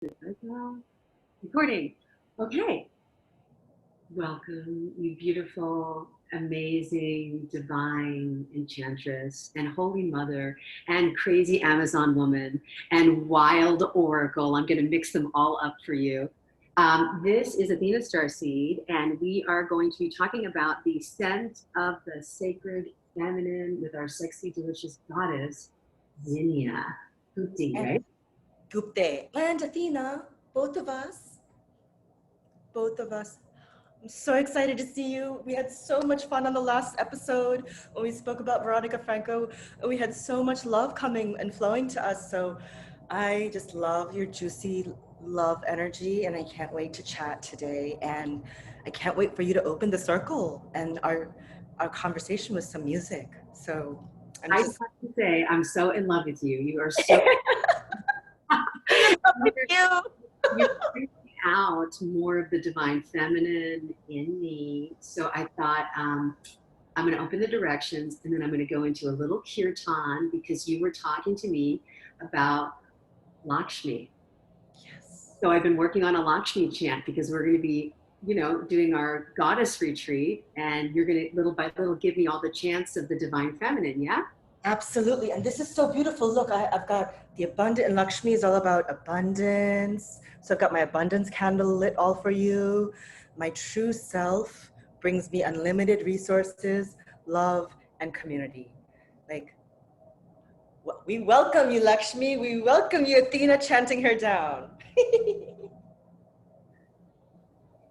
It does now. Recording. Okay. Welcome, you beautiful, amazing, divine enchantress and holy mother and crazy Amazon woman and wild oracle. I'm going to mix them all up for you. This is Athena StarSeed, and we are going to be talking about the scent of the sacred feminine with our sexy, delicious goddess, Zinnia Gupte, right? Gupte and Athena, both of us. I'm so excited to see you. We had so much fun on the last episode when we spoke about Veronica Franco. We had so much love coming and flowing to us. So I just love your juicy love energy, and I can't wait to chat today. And I can't wait for you to open the circle and our conversation with some music. So I just have to say, I'm so in love with you. You are so you're bringing out more of the divine feminine in me. So I thought I'm going to open the directions, and then I'm going to go into a little kirtan because you were talking to me about Lakshmi. Yes. So I've been working on a Lakshmi chant because we're going to be, doing our goddess retreat, and you're going to little by little give me all the chants of the divine feminine. Yeah. Absolutely. And this is so beautiful. Look, I've got the abundant, and Lakshmi is all about abundance. So I've got my abundance candle lit all for you. My true self brings me unlimited resources, love, and community. Like, we welcome you, Lakshmi. We welcome you, Athena, chanting her down.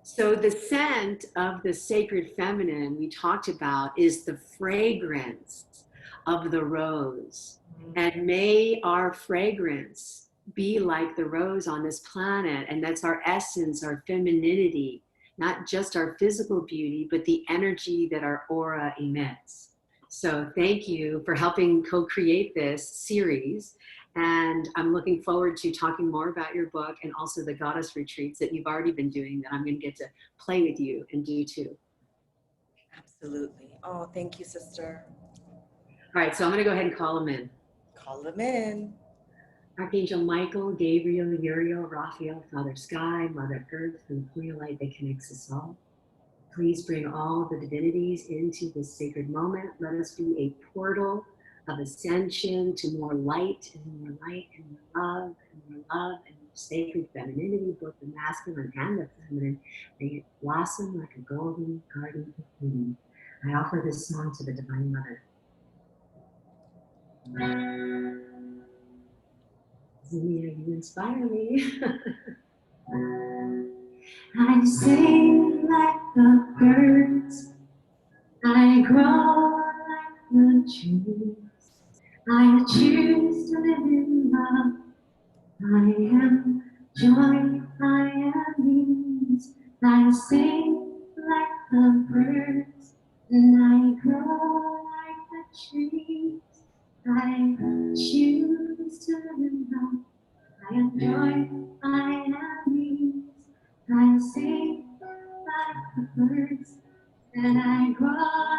So the scent of the sacred feminine we talked about is the fragrance of the rose. And may our fragrance be like the rose on this planet. And that's our essence, our femininity, not just our physical beauty, but the energy that our aura emits. So thank you for helping co-create this series. And I'm looking forward to talking more about your book and also the goddess retreats that you've already been doing that I'm going to get to play with you and do too. Absolutely. Oh, thank you, sister. All right, so I'm going to go ahead and call them in. Call them in. Archangel Michael, Gabriel, Uriel, Raphael, Father Sky, Mother Earth, and the Queen of Light that connects us all. Please bring all the divinities into this sacred moment. Let us be a portal of ascension to more light and more light and more love and more love and more sacred femininity, both the masculine and the feminine. May it blossom like a golden garden of Eden. I offer this song to the Divine Mother. Zinnia, you inspire me. I sing like the birds, I grow like the trees. I choose to live in love. I am joy, I am ease. I sing like the birds, and I grow like the trees. I choose to live in love. I am joy, I am ease. I sing like the birds, and I grow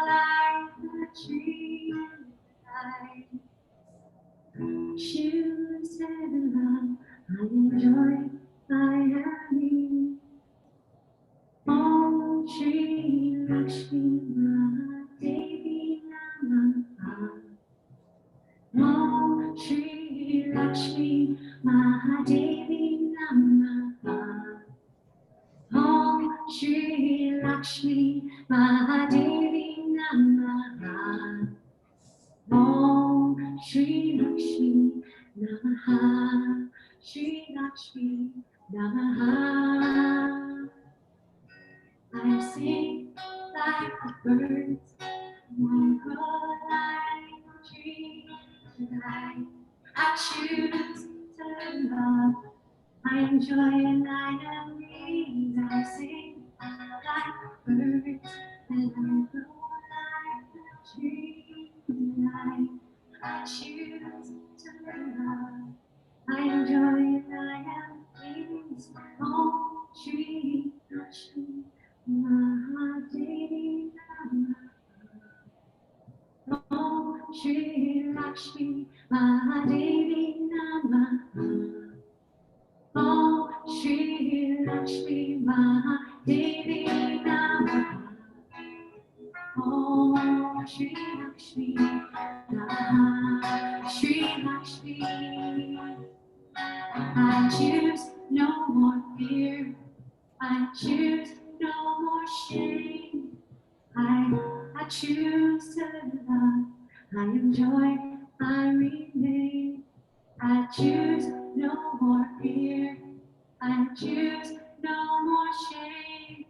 like the trees. I choose to live in love. I am joy, I am ease. Om Shri Lakshmi Devi Namaha. Om Shri Lakshmi Mahadevi Namaha. Om Shri Lakshmi Mahadevi Namaha. Om Shri Lakshmi Namaha. Shri Lakshmi Namaha. I sing like the birds, and I grow like a tree. Tonight I choose to love. I am joy and I am ease. I sing like birds, and I grow like the tree. Tonight I choose to love. I am joy and I am ease. Om Shri Lakshmi Mahadevi Namaha. Om Shri Lakshmi Mahadevi Namaha. Om Lakshmi Mahadevi Namaha. Om Shri Lakshmi Namaha. Shri Lakshmi. I choose no more fear. I choose no more shame. I choose to love. I enjoy. I remain. I choose no more fear. I choose no more shame.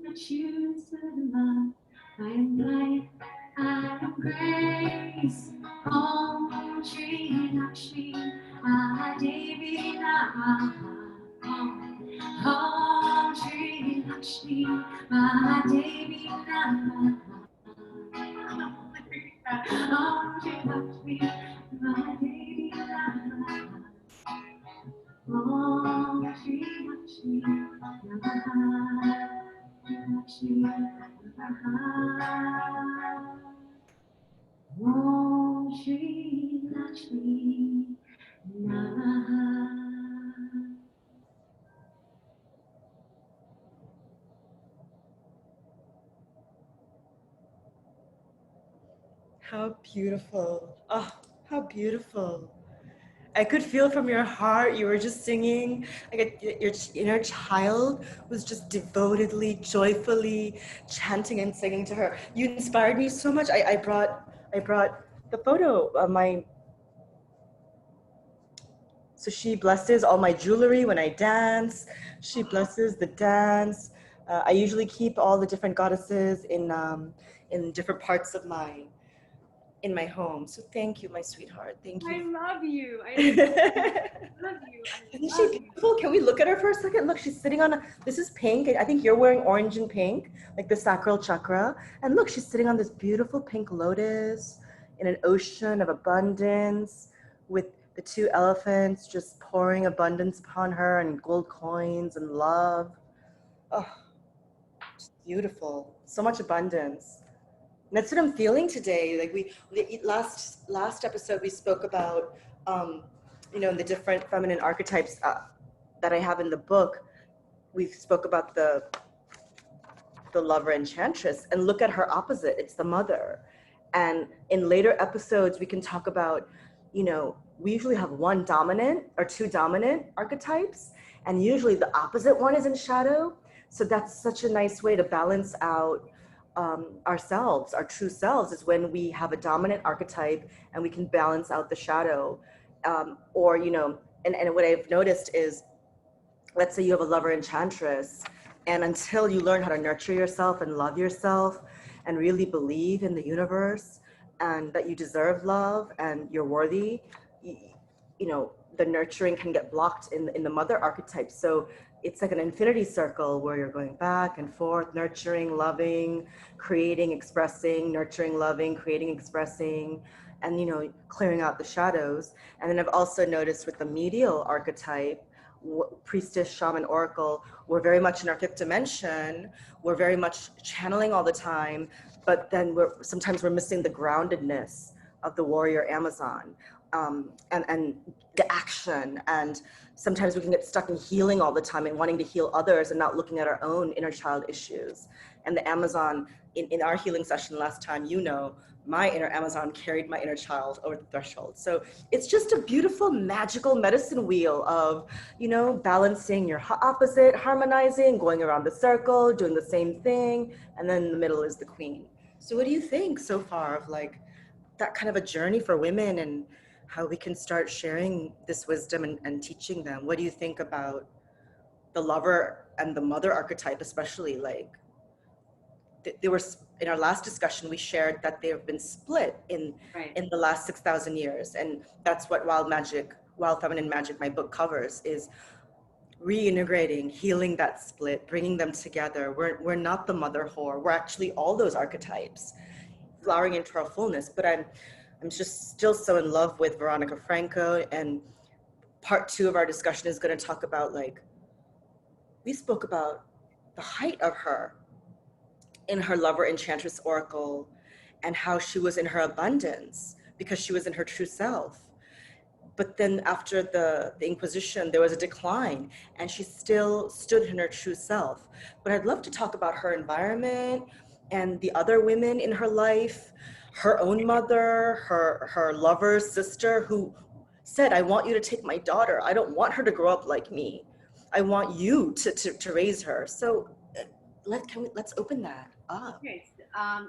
I choose to love. I am light. I am grace. Om Shri Lakshmi Devi Namaha. Om Shri Lakshmi Devi Namaha. Om Shri Lakshmi Devi Namaha. Om Shri Lakshmi Namaha. Lakshmi Namaha. Om Shri Lakshmi Namaha. How beautiful. Oh, how beautiful. I could feel from your heart, you were just singing, like your inner child was just devotedly, joyfully chanting and singing to her. You inspired me so much. I brought the photo of my, so she blesses all my jewelry when I dance. She blesses the dance. I usually keep all the different goddesses in different parts of in my home. So thank you, my sweetheart. Thank you. I love you. I love you. Isn't she beautiful? Can we look at her for a second? Look, she's sitting on this is pink. I think you're wearing orange and pink, like the sacral chakra. And look, she's sitting on this beautiful pink lotus in an ocean of abundance with the two elephants just pouring abundance upon her and gold coins and love. Oh, just beautiful. So much abundance. And that's what I'm feeling today. Like last episode we spoke about, the different feminine archetypes that I have in the book. We spoke about the lover enchantress, and look at her opposite. It's the mother. And in later episodes, we can talk about, we usually have one dominant or two dominant archetypes, and usually the opposite one is in shadow. So that's such a nice way to balance out ourselves. Our true selves is when we have a dominant archetype and we can balance out the shadow. And what I've noticed is, let's say you have a lover enchantress, and until you learn how to nurture yourself and love yourself and really believe in the universe and that you deserve love and you're worthy, the nurturing can get blocked in the mother archetype. So it's like an infinity circle where you're going back and forth, nurturing, loving, creating, expressing, nurturing, loving, creating, expressing, and clearing out the shadows. And then I've also noticed with the medial archetype, priestess, shaman, oracle, we're very much in our fifth dimension. We're very much channeling all the time, but then sometimes we're missing the groundedness of the warrior Amazon, and the action. And sometimes we can get stuck in healing all the time and wanting to heal others and not looking at our own inner child issues. And the Amazon, in our healing session last time, my inner Amazon carried my inner child over the threshold. So it's just a beautiful, magical medicine wheel of, balancing your opposite, harmonizing, going around the circle, doing the same thing. And then in the middle is the queen. So what do you think so far of like that kind of a journey for women and how we can start sharing this wisdom and teaching them? What do you think about the lover and the mother archetype, especially? Like, they were, in our last discussion, we shared that they have been split in the last 6,000 years. And that's what Wild Feminine Magic, my book, covers, is reintegrating, healing that split, bringing them together. We're not the mother whore. We're actually all those archetypes, flowering into our fullness. But I'm just still so in love with Veronica Franco. And part 2 of our discussion is going to talk about, like, we spoke about the height of her in her lover enchantress oracle and how she was in her abundance because she was in her true self. but then after the Inquisition, there was a decline, and she still stood in her true self. But I'd love to talk about her environment and the other women in her life, her own mother, her lover's sister, who said, I want you to take my daughter. I don't want her to grow up like me. I want you to raise her. So let's open that up. Okay,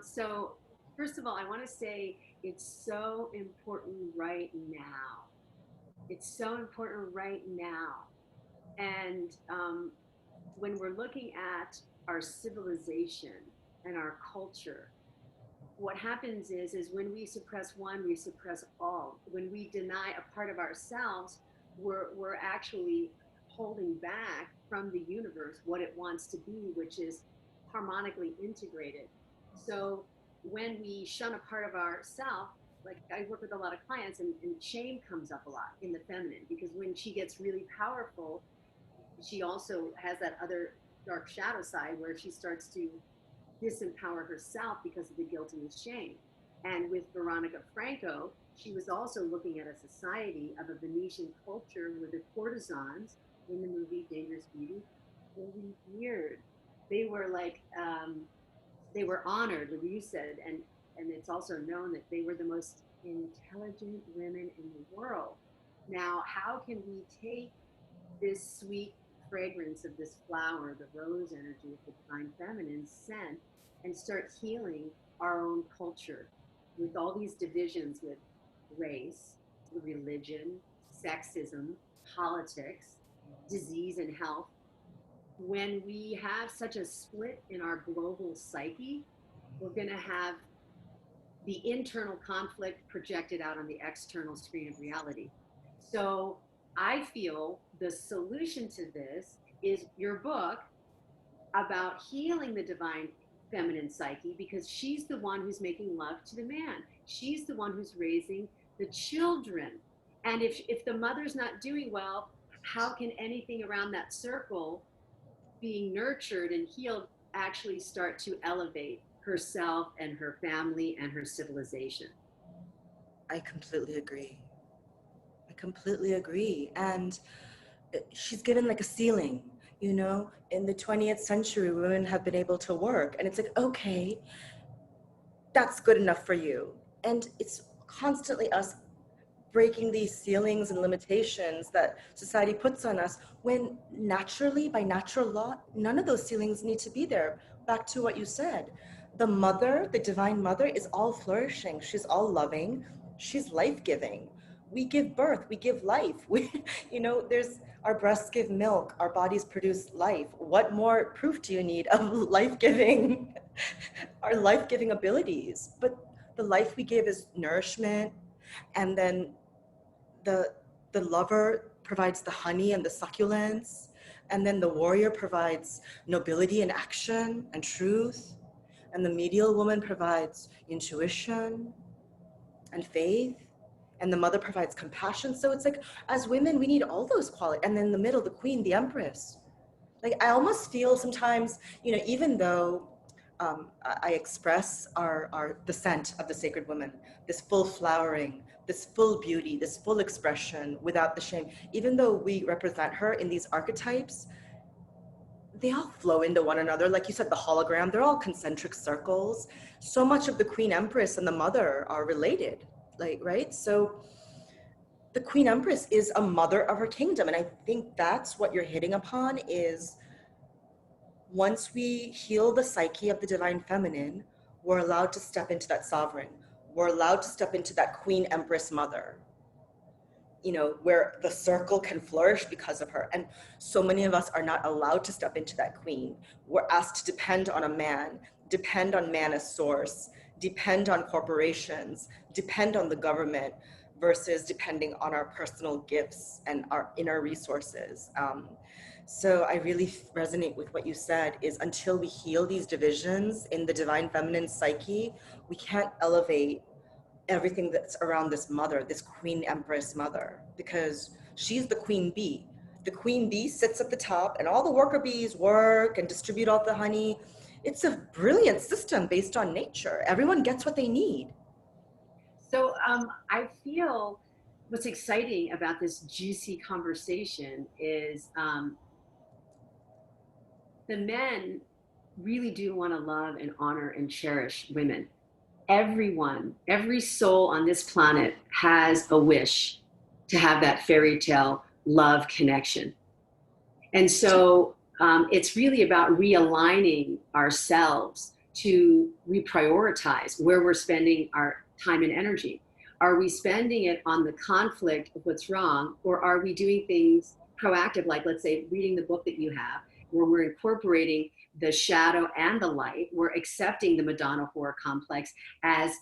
so first of all, I want to say it's so important right now. It's so important right now. And when we're looking at our civilization and our culture, what happens is when we suppress one, we suppress all. When we deny a part of ourselves, we're actually holding back from the universe what it wants to be, which is harmonically integrated. So when we shun a part of ourself, like I work with a lot of clients, and shame comes up a lot in the feminine, because when she gets really powerful, she also has that other dark shadow side where she starts to disempower herself because of the guilt and the shame. And with Veronica Franco, she was also looking at a society of a Venetian culture where the courtesans in the movie Dangerous Beauty were revered. They were like, they were honored, like you said, and it's also known that they were the most intelligent women in the world. Now, how can we take this sweet fragrance of this flower, the rose energy of the divine feminine scent, and start healing our own culture with all these divisions with race, religion, sexism, politics, disease, and health? When we have such a split in our global psyche, we're going to have the internal conflict projected out on the external screen of reality. So I feel the solution to this is your book about healing the divine feminine psyche, because she's the one who's making love to the man. She's the one who's raising the children. And if the mother's not doing well, how can anything around that circle being nurtured and healed actually start to elevate herself and her family and her civilization? I completely agree. I completely agree. And she's given like a ceiling, you know? In the 20th century, women have been able to work. And it's like, okay, that's good enough for you. And it's constantly us breaking these ceilings and limitations that society puts on us, when naturally, by natural law, none of those ceilings need to be there. Back to what you said, the mother, the divine mother, is all flourishing. She's all loving. She's life-giving. We give birth, we give life. We, there's, our breasts give milk, our bodies produce life. What more proof do you need of life-giving, our life-giving abilities? But the life we give is nourishment, and then the the lover provides the honey and the succulence, and then the warrior provides nobility and action and truth, and the medial woman provides intuition and faith, and the mother provides compassion. So it's like, as women, we need all those qualities. And then in the middle, the queen, the empress. Like, I almost feel sometimes, even though I express the scent of the sacred woman, this full flowering, this full beauty, this full expression without the shame, even though we represent her in these archetypes, they all flow into one another. Like you said, the hologram, they're all concentric circles. So much of the queen empress and the mother are related, like, right? So the queen empress is a mother of her kingdom. And I think that's what you're hitting upon is, once we heal the psyche of the divine feminine, we're allowed to step into that sovereign. We're allowed to step into that queen empress mother, where the circle can flourish because of her. And so many of us are not allowed to step into that queen. We're asked to depend on a man, depend on man as source, depend on corporations, depend on the government, versus depending on our personal gifts and our inner resources. So I really resonate with what you said, is until we heal these divisions in the divine feminine psyche, we can't elevate everything that's around this mother, this queen empress mother, because she's the queen bee. The queen bee sits at the top and all the worker bees work and distribute all the honey. It's a brilliant system based on nature. Everyone gets what they need. So I feel what's exciting about this juicy conversation is the men really do want to love and honor and cherish women. Everyone, every soul on this planet has a wish to have that fairy tale love connection. And so it's really about realigning ourselves to reprioritize where we're spending our time and energy. Are we spending it on the conflict of what's wrong, or are we doing things proactive, like, let's say, reading the book that you have, where we're incorporating the shadow and the light? We're accepting the Madonna horror complex as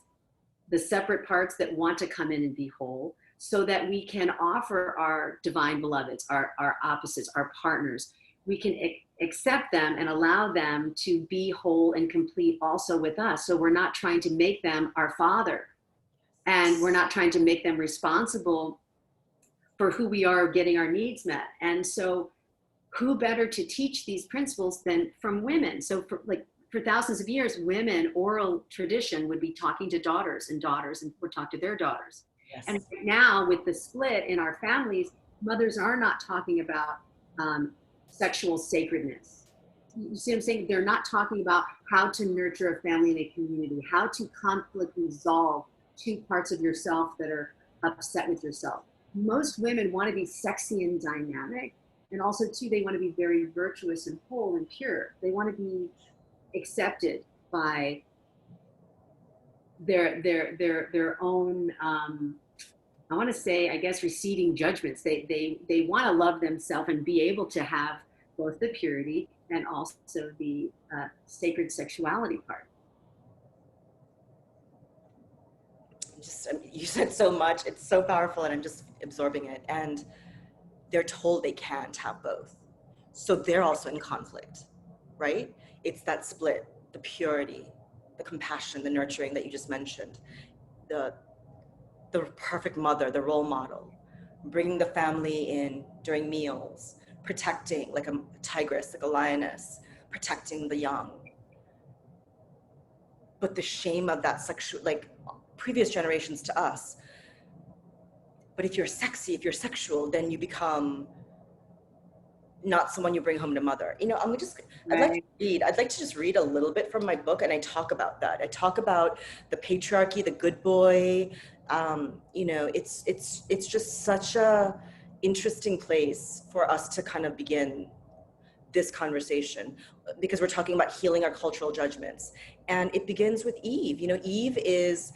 the separate parts that want to come in and be whole, so that we can offer our divine beloveds, our opposites, our partners, we can accept them and allow them to be whole and complete also with us. So we're not trying to make them our father, and we're not trying to make them responsible for who we are getting our needs met. And so who better to teach these principles than from women? So for thousands of years, women, oral tradition, would be talking to daughters, and would talk to their daughters. Yes. And right now, with the split in our families, mothers are not talking about sexual sacredness. You see what I'm saying? They're not talking about how to nurture a family and a community, how to conflict resolve two parts of yourself that are upset with yourself. Most women want to be sexy and dynamic, and also too, they want to be very virtuous and whole and pure. They want to be accepted by their own I want to say, I guess, receding judgments. They want to love themselves and be able to have both the purity and also the sacred sexuality part. You said so much. It's so powerful, and I'm just absorbing it. And they're told they can't have both, so they're also in conflict, right? It's that split, the purity, the compassion, the nurturing that you just mentioned, the perfect mother, the role model, bringing the family in during meals, protecting like a tigress, like a lioness, protecting the young. But the shame of that sexual, like previous generations to us. But if you're sexy, if you're sexual, then you become not someone you bring home to mother. You know, I'd like to just read a little bit from my book, and I talk about that. I talk about the patriarchy, the good boy. You know, it's just such a interesting place for us to kind of begin this conversation, because we're talking about healing our cultural judgments. And it begins with Eve. You know, Eve is,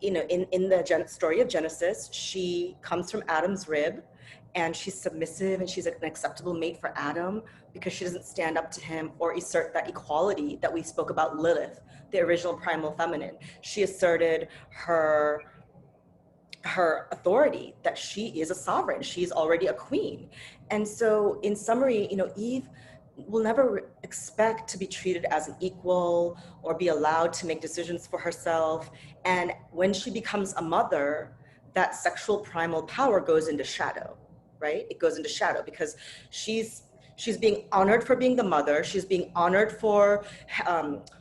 you know, in the story of Genesis, she comes from Adam's rib, and she's submissive, and she's an acceptable mate for Adam because she doesn't stand up to him or assert that equality that we spoke about Lilith, the original primal feminine. She asserted her authority, that she is a sovereign, she's already a queen. And so in summary, you know, Eve will never expect to be treated as an equal or be allowed to make decisions for herself. And when she becomes a mother, that sexual primal power goes into shadow, right? It goes into shadow because she's being honored for being the mother. She's being honored for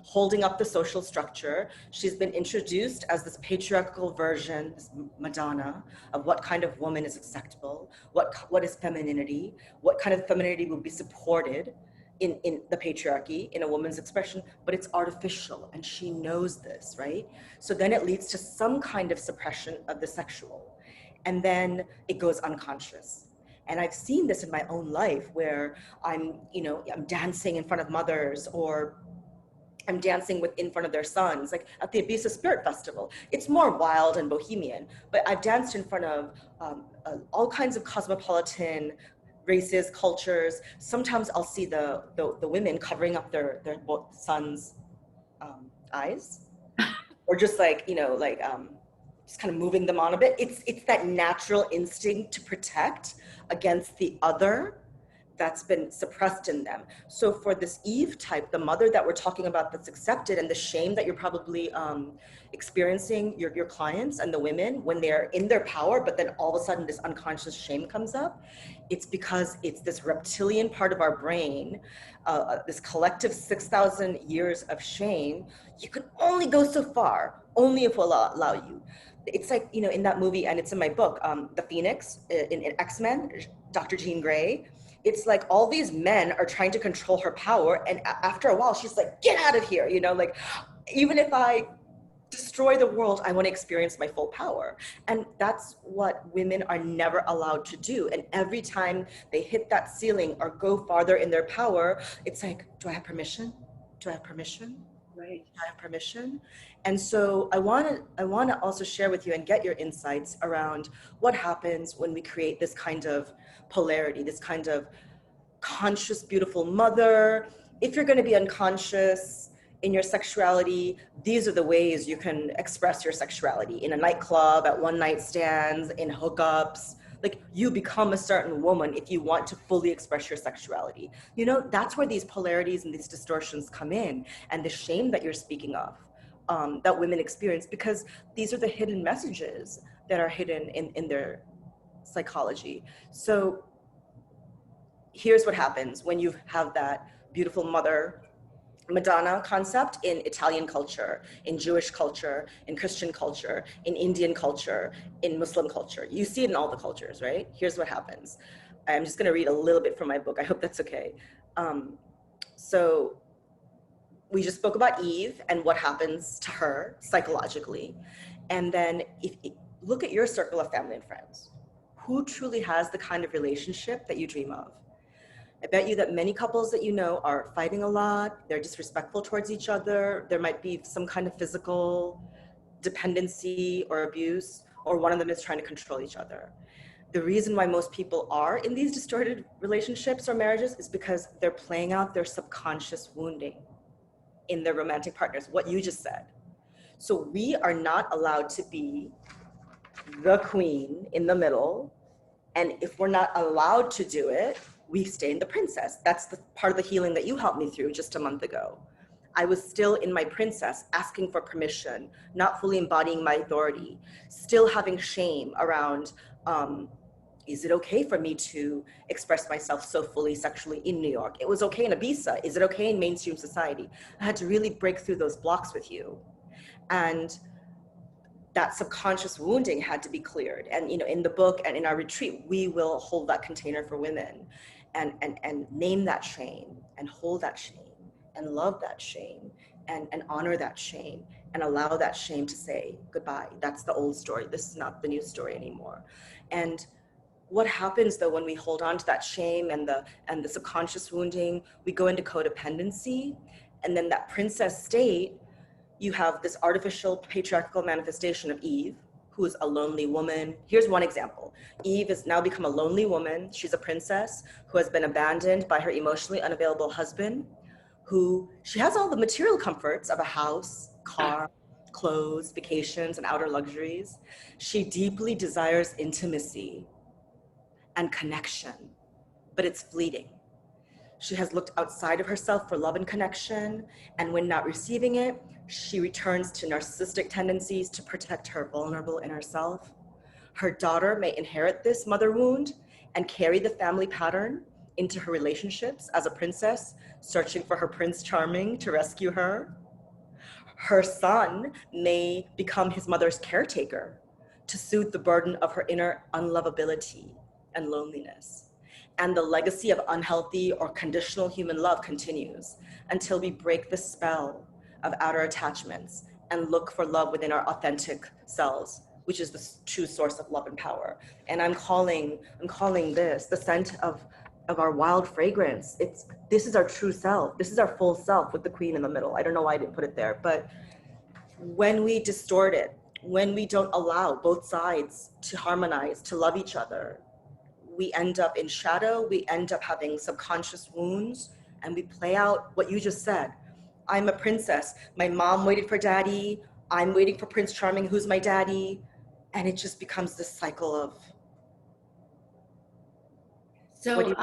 holding up the social structure. She's been introduced as this patriarchal version, this Madonna, of what kind of woman is acceptable, what is femininity, what kind of femininity will be supported in the patriarchy, in a woman's expression, but it's artificial, and she knows this, right? So then it leads to some kind of suppression of the sexual, and then it goes unconscious. And I've seen this in my own life where I'm dancing in front of mothers, or I'm dancing in front of their sons, like at the Ibiza Spirit Festival. It's more wild and bohemian, but I've danced in front of all kinds of cosmopolitan races, cultures. Sometimes I'll see the women covering up their sons' eyes, or just just kind of moving them on a bit. It's that natural instinct to protect against the other that's been suppressed in them. So for this Eve type, the mother that we're talking about that's accepted, and the shame that you're probably experiencing, your clients and the women when they're in their power, but then all of a sudden this unconscious shame comes up, it's because it's this reptilian part of our brain, this collective 6,000 years of shame. You can only go so far, only if we'll allow you. it's like, you know, in that movie, and it's in my book, The Phoenix, in X-Men, Dr. Jean Grey, it's like all these men are trying to control her power, and after a while she's like, get out of here, you know, like, even if I destroy the world, I want to experience my full power. And that's what women are never allowed to do. And every time they hit that ceiling or go farther in their power, it's like, do I have permission? Do I have permission? Right. Do I have permission? And so I want to also share with you and get your insights around what happens when we create this kind of polarity, this kind of conscious, beautiful mother. If you're going to be unconscious in your sexuality, these are the ways you can express your sexuality: in a nightclub, at one night stands, in hookups. Like, you become a certain woman if you want to fully express your sexuality. You know, that's where these polarities and these distortions come in, and the shame that you're speaking of, that women experience, because these are the hidden messages that are hidden in their psychology. So here's what happens when you have that beautiful mother Madonna concept in Italian culture, in Jewish culture, in Christian culture, in Indian culture, in Muslim culture. You see it in all the cultures, right? Here's what happens. I'm just going to read a little bit from my book. I hope that's okay. So we just spoke about Eve and what happens to her psychologically. And then look at your circle of family and friends. Who truly has the kind of relationship that you dream of? I bet you that many couples that you know are fighting a lot, they're disrespectful towards each other, there might be some kind of physical dependency or abuse, or one of them is trying to control each other. The reason why most people are in these distorted relationships or marriages is because they're playing out their subconscious wounding in their romantic partners, what you just said. So we are not allowed to be the queen in the middle, and if we're not allowed to do it, we stay in the princess. That's the part of the healing that you helped me through just a month ago. I was still in my princess, asking for permission, not fully embodying my authority, still having shame around, is it okay for me to express myself so fully sexually in New York? It was okay in Ibiza. Is it okay in mainstream society? I had to really break through those blocks with you. And that subconscious wounding had to be cleared. And, you know, in the book and in our retreat, we will hold that container for women and name that shame and hold that shame and love that shame and honor that shame and allow that shame to say goodbye. That's the old story. This is not the new story anymore. And what happens though when we hold on to that shame and the subconscious wounding, we go into codependency, and then that princess state, you have this artificial patriarchal manifestation of Eve, who is a lonely woman. Here's one example. Eve has now become a lonely woman. She's a princess who has been abandoned by her emotionally unavailable husband, who she has all the material comforts of a house, car, clothes, vacations, and outer luxuries. She deeply desires intimacy and connection, but it's fleeting. She has looked outside of herself for love and connection, and when not receiving it, she returns to narcissistic tendencies to protect her vulnerable inner self. Her daughter may inherit this mother wound and carry the family pattern into her relationships as a princess, searching for her Prince Charming to rescue her. Her son may become his mother's caretaker to soothe the burden of her inner unlovability and loneliness. And the legacy of unhealthy or conditional human love continues until we break the spell of outer attachments and look for love within our authentic selves, which is the true source of love and power. And I'm calling this the scent of our wild fragrance. This is our true self. This is our full self with the queen in the middle. I don't know why I didn't put it there, but when we distort it, when we don't allow both sides to harmonize, to love each other, we end up in shadow, we end up having subconscious wounds, and we play out what you just said. I'm a princess. My mom waited for daddy. I'm waiting for Prince Charming, who's my daddy. And it just becomes this cycle of. So,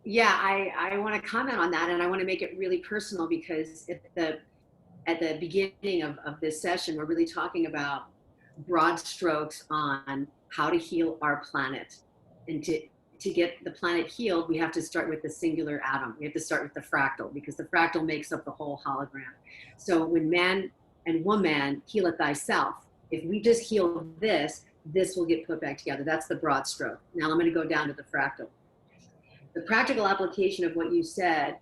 yeah, I want to comment on that, and I want to make it really personal, because at the beginning of this session, we're really talking about broad strokes on how to heal our planet. And to get the planet healed, we have to start with the singular atom. We have to start with the fractal, because the fractal makes up the whole hologram. So when man and woman heal it thyself, If we just heal this, this will get put back together. That's the broad stroke. Now I'm going to go down to the fractal. The practical application of what you said,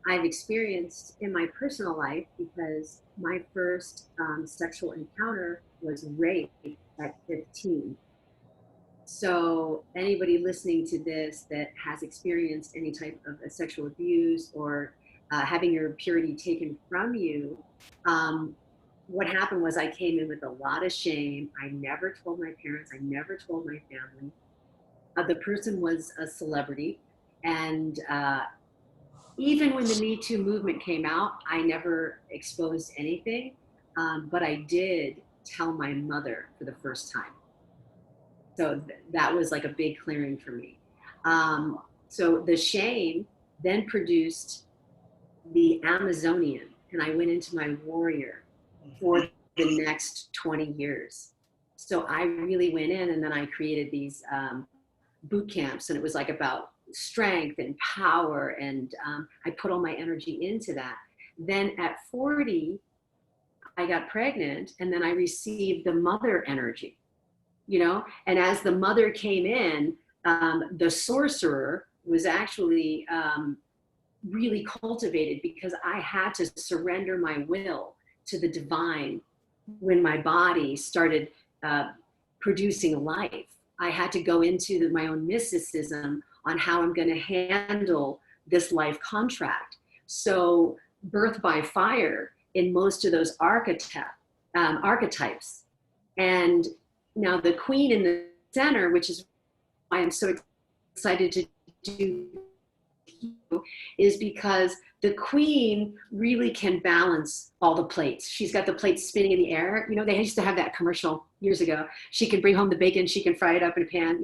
I've experienced in my personal life, because my first sexual encounter was rape at 15. So anybody listening to this that has experienced any type of a sexual abuse, or having your purity taken from you, what happened was I came in with a lot of shame. I never told my parents. I never told my family. The person was a celebrity. And even when the Me Too movement came out, I never exposed anything. But I did tell my mother for the first time. So that was like a big clearing for me. So the shame then produced the Amazonian, and I went into my warrior for the next 20 years. So I really went in, and then I created these boot camps, and it was like about strength and power, and I put all my energy into that. Then at 40, I got pregnant, and then I received the mother energy, and as the mother came in, the sorcerer was actually really cultivated, because I had to surrender my will to the divine when my body started producing life. I had to go into my own mysticism on how I'm going to handle this life contract. So birth by fire in most of those archetypes. And now the queen in the center, which is why I'm so excited to do, is because the queen really can balance all the plates. She's got the plates spinning in the air. They used to have that commercial years ago. She can bring home the bacon, she can fry it up in a pan,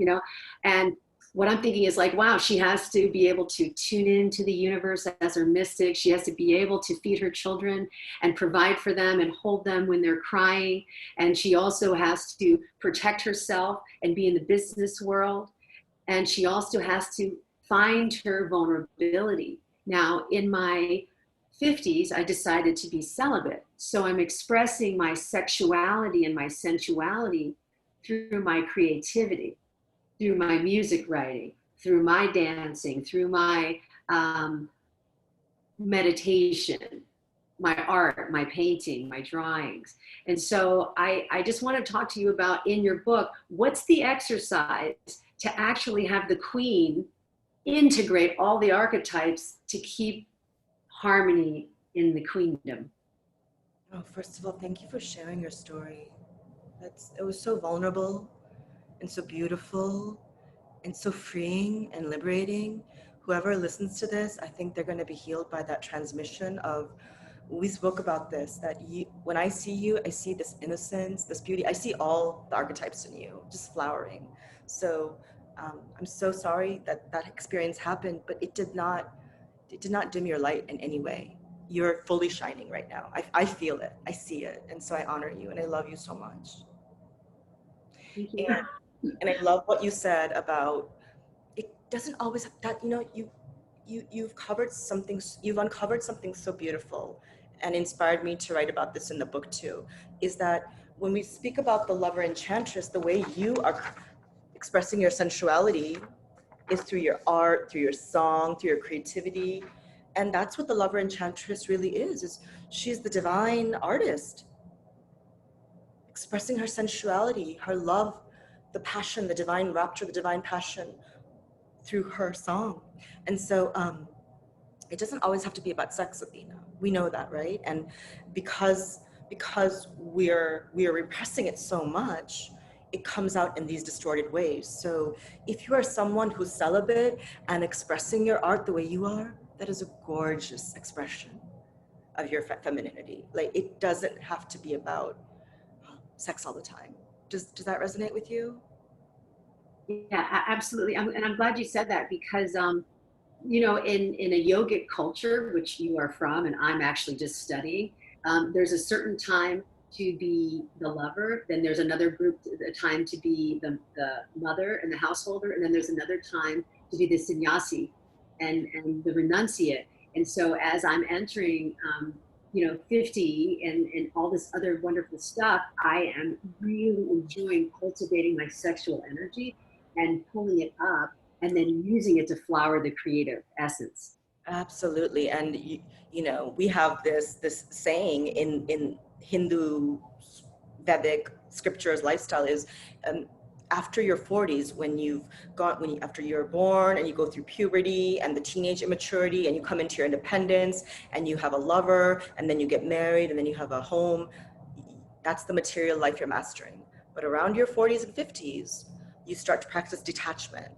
and what I'm thinking is like, wow, she has to be able to tune into the universe as her mystic. She has to be able to feed her children and provide for them and hold them when they're crying. And she also has to protect herself and be in the business world. And she also has to find her vulnerability. Now, in my 50s, I decided to be celibate. So I'm expressing my sexuality and my sensuality through my creativity, through my music writing, through my dancing, through my meditation, my art, my painting, my drawings. And so I just want to talk to you about, in your book, what's the exercise to actually have the queen integrate all the archetypes to keep harmony in the queendom? Oh, first of all, thank you for sharing your story. It was so vulnerable and so beautiful and so freeing and liberating. Whoever listens to this, I think they're going to be healed by that transmission of, we spoke about this, that when I see you, I see this innocence, this beauty. I see all the archetypes in you just flowering. So I'm so sorry that experience happened, but it did not dim your light in any way. You're fully shining right now. I feel it, I see it. And so I honor you and I love you so much. Thank you. And I love what you said about, it doesn't always have that, you've uncovered something so beautiful, and inspired me to write about this in the book too, is that when we speak about the lover enchantress, the way you are expressing your sensuality is through your art, through your song, through your creativity. And that's what the lover enchantress really is she's the divine artist, expressing her sensuality, her love, the passion, the divine rapture, the divine passion through her song. And so it doesn't always have to be about sex, Athena. We know that, right? And because we're repressing it so much, it comes out in these distorted ways. So if you are someone who's celibate and expressing your art the way you are, that is a gorgeous expression of your femininity. Like, it doesn't have to be about sex all the time. Does that resonate with you? Yeah, absolutely. And I'm glad you said that, because in a yogic culture, which you are from, and I'm actually just studying, there's a certain time to be the lover, then there's another group, a time to be the mother and the householder, and then there's another time to be the sannyasi and the renunciate. And so as I'm entering, 50 and all this other wonderful stuff, I am really enjoying cultivating my sexual energy and pulling it up and then using it to flower the creative essence. Absolutely. And we have this saying in Hindu Vedic scriptures lifestyle is, after your 40s, after you're born and you go through puberty and the teenage immaturity and you come into your independence and you have a lover and then you get married and then you have a home, that's the material life you're mastering. But around your 40s and 50s, you start to practice detachment.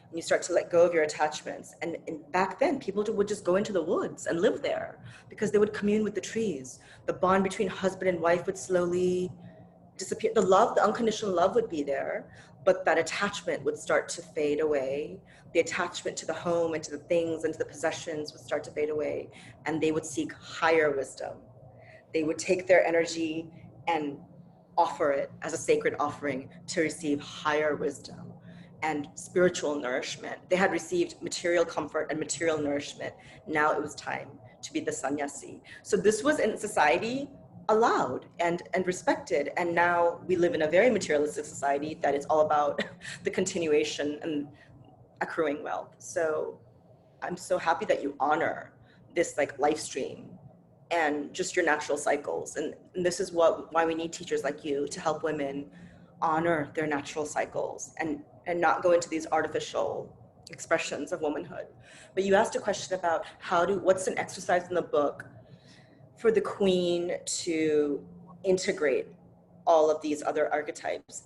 And you start to let go of your attachments. And back then, people would just go into the woods and live there because they would commune with the trees. The bond between husband and wife would slowly disappear. The unconditional love would be there, but that attachment would start to fade away. The attachment to the home and to the things and to the possessions would start to fade away. And they would seek higher wisdom. They would take their energy and offer it as a sacred offering to receive higher wisdom and spiritual nourishment. They had received material comfort and material nourishment. Now it was time to be the sannyasi. So this was in society allowed and respected. And now we live in a very materialistic society that is all about the continuation and accruing wealth. So I'm so happy that you honor this life stream and just your natural cycles. And this is why we need teachers like you to help women honor their natural cycles and not go into these artificial expressions of womanhood. But you asked a question about what's an exercise in the book for the queen to integrate all of these other archetypes,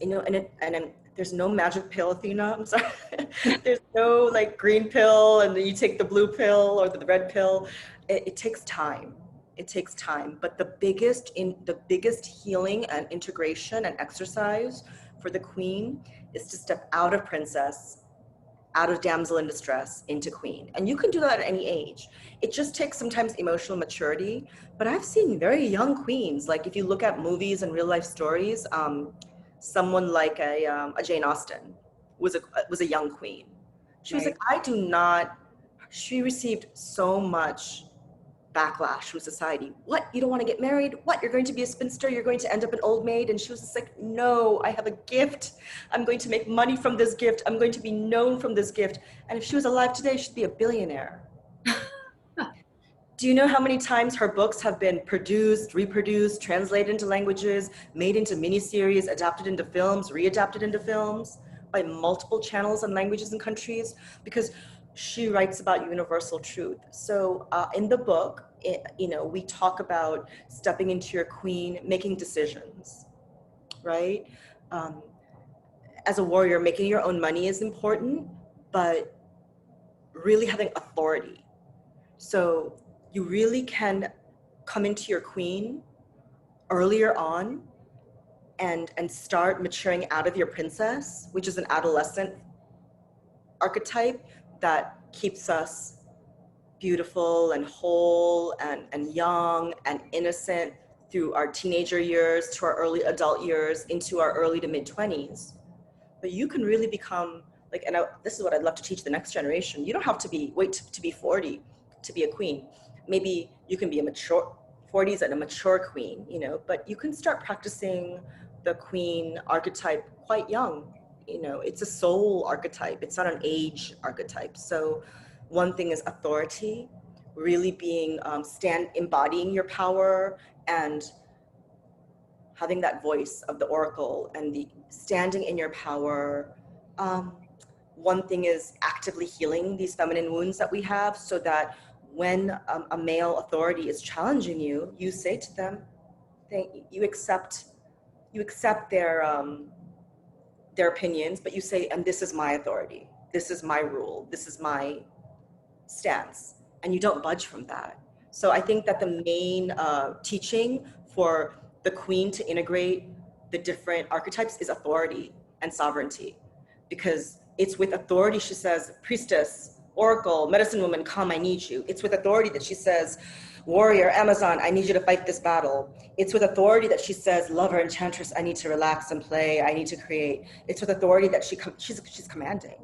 there's no magic pill, Athena, I'm sorry. There's no green pill and then you take the blue pill or the red pill. It takes time. It takes time, but the biggest healing and integration and exercise for the queen is to step out of princess, out of damsel in distress into queen. And you can do that at any age. It just takes sometimes emotional maturity, but I've seen very young queens. Like if you look at movies and real life stories, someone like a Jane Austen was a young queen. She was like, she received so much backlash from society. What? You don't want to get married? What? You're going to be a spinster? You're going to end up an old maid? And she was just like, no, I have a gift. I'm going to make money from this gift. I'm going to be known from this gift. And if she was alive today, she'd be a billionaire. Do you know how many times her books have been produced, reproduced, translated into languages, made into miniseries, adapted into films, readapted into films by multiple channels and languages and countries? Because she writes about universal truth. So in the book, we talk about stepping into your queen, making decisions, right? As a warrior, making your own money is important, but really having authority. So you really can come into your queen earlier on and start maturing out of your princess, which is an adolescent archetype that keeps us beautiful and whole and young and innocent through our teenager years to our early adult years into our early to mid 20s. But you can really become this is what I'd love to teach the next generation. You don't have to wait to be 40 to be a queen. Maybe you can be a mature 40s and a mature queen, but you can start practicing the queen archetype quite young. It's a soul archetype. It's not an age archetype. So one thing is authority, really being embodying your power and having that voice of the oracle and the standing in your power. One thing is actively healing these feminine wounds that we have, so that when a male authority is challenging you, you say to them, you accept their opinions, but you say, and this is my authority, this is my rule, this is my stance, and you don't budge from that. So I think that the main teaching for the queen to integrate the different archetypes is authority and sovereignty, because it's with authority she says, priestess, oracle, medicine woman, come, I need you. It's with authority that she says, warrior, Amazon, I need you to fight this battle. It's with authority that she says, lover, enchantress, I need to relax and play, I need to create. It's with authority that she's commanding.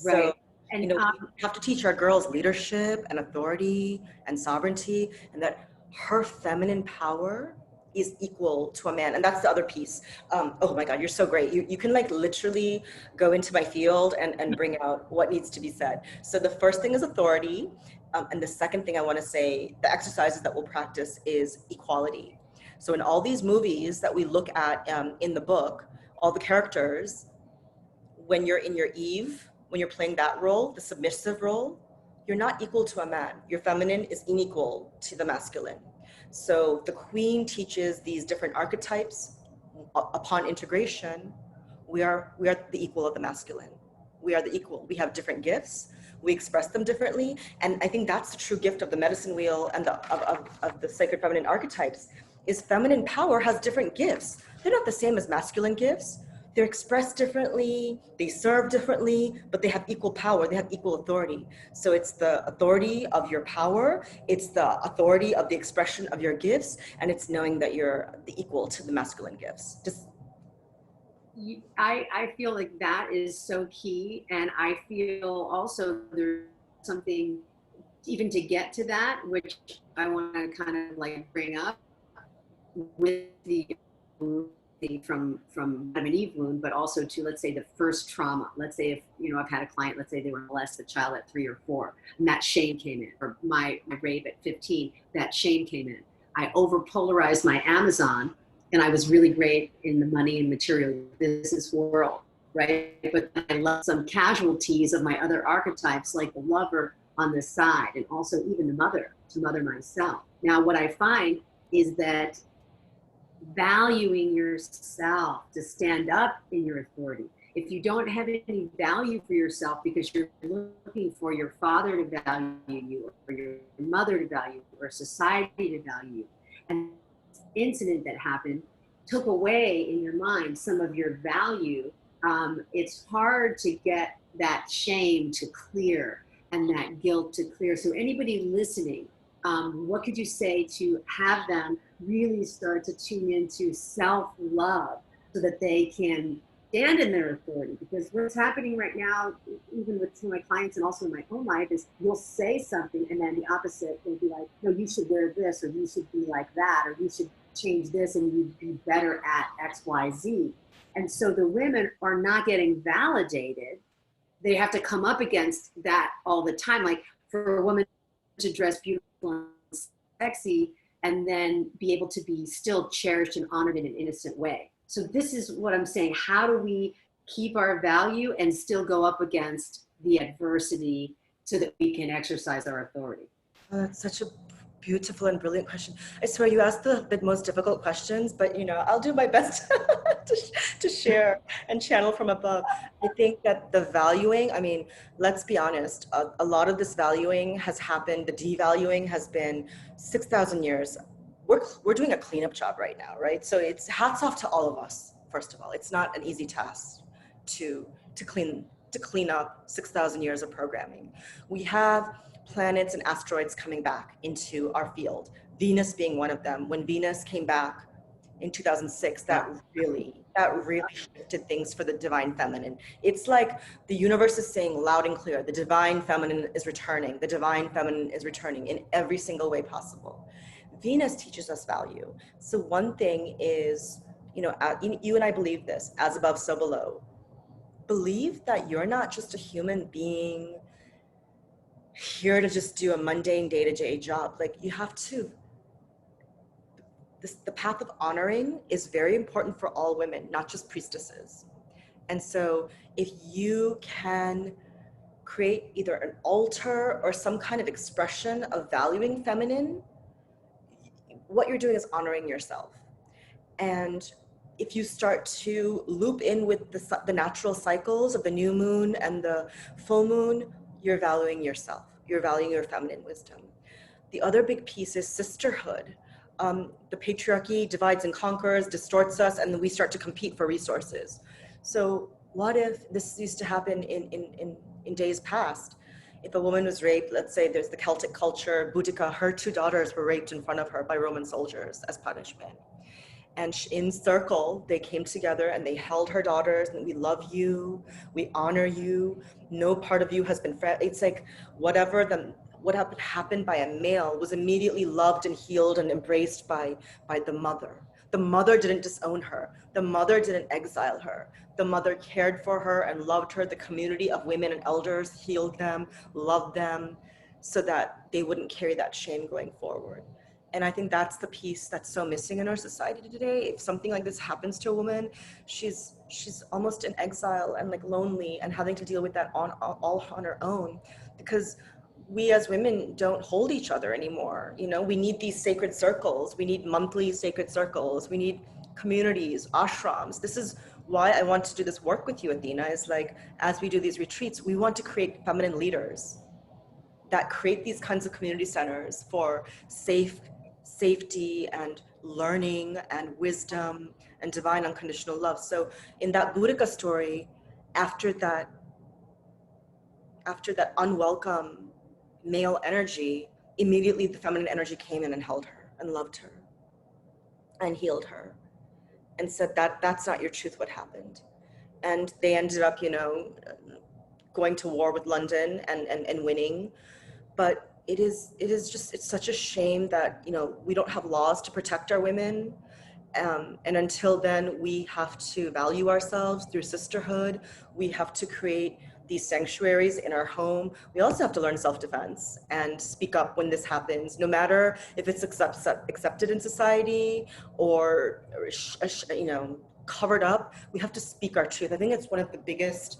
Right. And We have to teach our girls leadership and authority and sovereignty, and that her feminine power is equal to a man. And that's the other piece. Oh my God, you're so great. You can like literally go into my field and bring out what needs to be said. So the first thing is authority. And the second thing I want to say, the exercises that we'll practice is equality. So in all these movies that we look at in the book, all the characters, when you're in your Eve, when you're playing that role, the submissive role, you're not equal to a man. Your feminine is unequal to the masculine. So the queen teaches these different archetypes. Upon integration, we are the equal of the masculine. We are the equal. We have different gifts. We express them differently. And I think that's the true gift of the medicine wheel and of the sacred feminine archetypes is feminine power has different gifts. They're not the same as masculine gifts. They're expressed differently, they serve differently, but they have equal power, they have equal authority. So it's the authority of your power, it's the authority of the expression of your gifts, and it's knowing that you're the equal to the masculine gifts. I feel like that is so key. And I feel also there's something even to get to that, which I want to kind of like bring up with the from Adam and Eve wound, but also to, let's say, the first trauma. Let's say if, I've had a client, let's say they were molested, a child at 3 or 4, and that shame came in, or my rape at 15, that shame came in. I overpolarized my Amazon, and I was really great in the money and material business world, right? But I left some casualties of my other archetypes, like the lover on the side, and also even the mother, to mother myself. Now, what I find is that valuing yourself, to stand up in your authority. If you don't have any value for yourself because you're looking for your father to value you, or your mother to value you, or society to value you, and this incident that happened took away in your mind some of your value, it's hard to get that shame to clear and that guilt to clear. So anybody listening, what could you say to have them really start to tune into self-love so that they can stand in their authority? Because what's happening right now, even with some of my clients and also in my own life, is you'll say something and then the opposite will be like, no, you should wear this, or you should be like that, or you should change this and you'd be better at X, Y, Z. And so the women are not getting validated. They have to come up against that all the time. Like, for a woman to dress beautiful and sexy and then be able to be still cherished and honored in an innocent way. So this is what I'm saying. How do we keep our value and still go up against the adversity so that we can exercise our authority? Oh, that's such a beautiful and brilliant question. I swear you asked the most difficult questions, but I'll do my best to share and channel from above. I think that the valuing, let's be honest, a lot of this valuing has happened, the devaluing has been 6,000 years. We're doing a cleanup job right now, right? So it's hats off to all of us, first of all. It's not an easy task to clean up 6,000 years of programming. We have planets and asteroids coming back into our field, Venus being one of them. When Venus came back in 2006, that really shifted things for the divine feminine. It's like the universe is saying loud and clear, the divine feminine is returning. The divine feminine is returning in every single way possible. Venus teaches us value. So one thing is, you and I believe this, as above, so below. Believe that you're not just a human being here to just do a mundane day-to-day job. Like, you have to, the path of honoring is very important for all women, not just priestesses. And so if you can create either an altar or some kind of expression of valuing feminine, what you're doing is honoring yourself. And if you start to loop in with the natural cycles of the new moon and the full moon, you're valuing yourself. You're valuing your feminine wisdom. The other big piece is sisterhood. The patriarchy divides and conquers, distorts us, and then we start to compete for resources. So what if this used to happen in days past? If a woman was raped, let's say there's the Celtic culture, Boudica, her 2 daughters were raped in front of her by Roman soldiers as punishment. And in circle, they came together and they held her daughters and we love you, we honor you. No part of you has been, it's like what happened by a male was immediately loved and healed and embraced by the mother. The mother didn't disown her. The mother didn't exile her. The mother cared for her and loved her. The community of women and elders healed them, loved them, so that they wouldn't carry that shame going forward. And I think that's the piece that's so missing in our society today. If something like this happens to a woman, she's almost in exile and like lonely and having to deal with that all on her own, because we as women don't hold each other anymore. You know, we need these sacred circles. We need monthly sacred circles. We need communities, ashrams. This is why I want to do this work with you, Athena, is like, as we do these retreats, we want to create feminine leaders that create these kinds of community centers for safety and learning and wisdom and divine unconditional love. So in that Boudica story, after that unwelcome male energy, immediately the feminine energy came in and held her and loved her and healed her and said that that's not your truth, what happened. And they ended up, you know, going to war with London and winning. But it is just, it's such a shame that, you know, we don't have laws to protect our women. And until then, we have to value ourselves through sisterhood. We have to create these sanctuaries in our home. We also have to learn self-defense and speak up when this happens, no matter if it's accepted in society or you know, covered up. We have to speak our truth. I think it's one of the biggest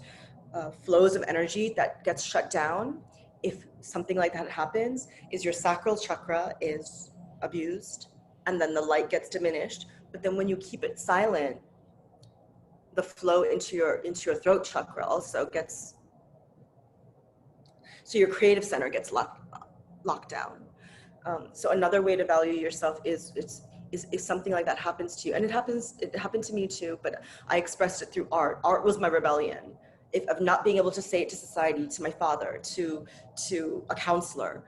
flows of energy that gets shut down if something like that happens, is your sacral chakra is abused and then the light gets diminished. But then when you keep it silent, the flow into your throat chakra also gets, so your creative center gets locked down. So another way to value yourself is if something like that happens to you, and it happened to me too, but I expressed it through art. Art was my rebellion. Of not being able to say it to society, to my father, to a counselor.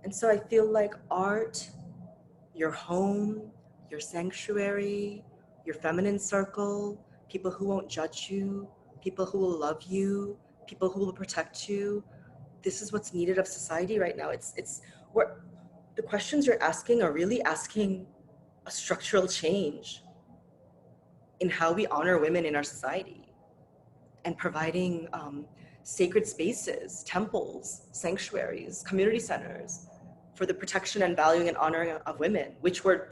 And so I feel like art, your home, your sanctuary, your feminine circle, people who won't judge you, people who will love you, people who will protect you. This is what's needed of society right now. It's where the questions you're asking are really asking a structural change in how we honor women in our society, and providing sacred spaces, temples, sanctuaries, community centers for the protection and valuing and honoring of women, which were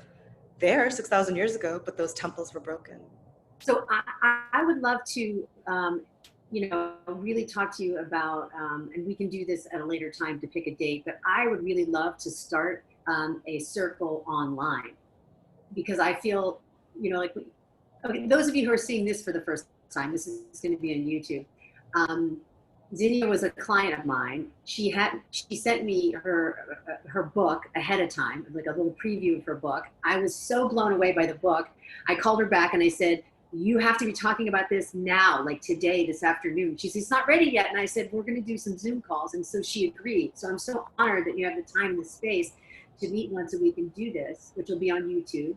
there 6,000 years ago, but those temples were broken. So I would love to, you know, really talk to you about, and we can do this at a later time to pick a date, but I would really love to start a circle online, because I feel, you know, like, okay, those of you who are seeing this for the first time, this is going to be on YouTube. Zinnia was a client of mine. She sent me her book ahead of time, like a little preview of her book. I was so blown away by the book. I called her back and I said, you have to be talking about this now, like today, this afternoon. She said, it's not ready yet. And I said, we're going to do some Zoom calls. And so she agreed. So I'm so honored that you have the time and the space to meet once a week and do this, which will be on YouTube.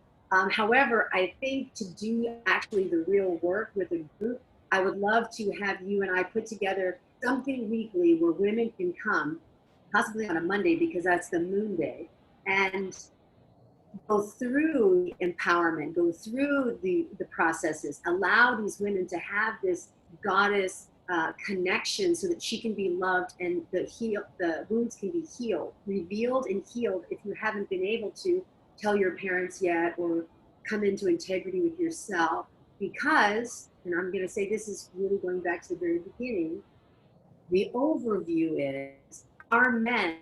However, I think to do actually the real work with a group, I would love to have you and I put together something weekly where women can come, possibly on a Monday because that's the moon day, and go through the empowerment, go through the processes, allow these women to have this goddess connection so that she can be loved and the wounds can be healed, revealed and healed if you haven't been able to tell your parents yet or come into integrity with yourself. Because, and I'm going to say this is really going back to the very beginning, the overview is our men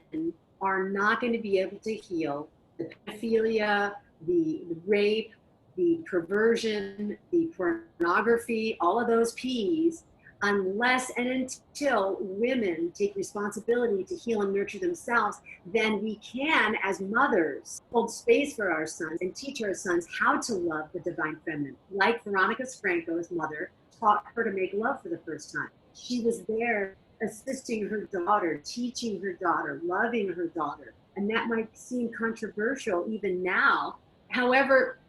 are not going to be able to heal the pedophilia, the rape, the perversion, the pornography, all of those P's, unless and until women take responsibility to heal and nurture themselves. Then we can, as mothers, hold space for our sons and teach our sons how to love the divine feminine. Like Veronica Franco's mother taught her to make love for the first time. She was there assisting her daughter, teaching her daughter, loving her daughter. And that might seem controversial even now. However,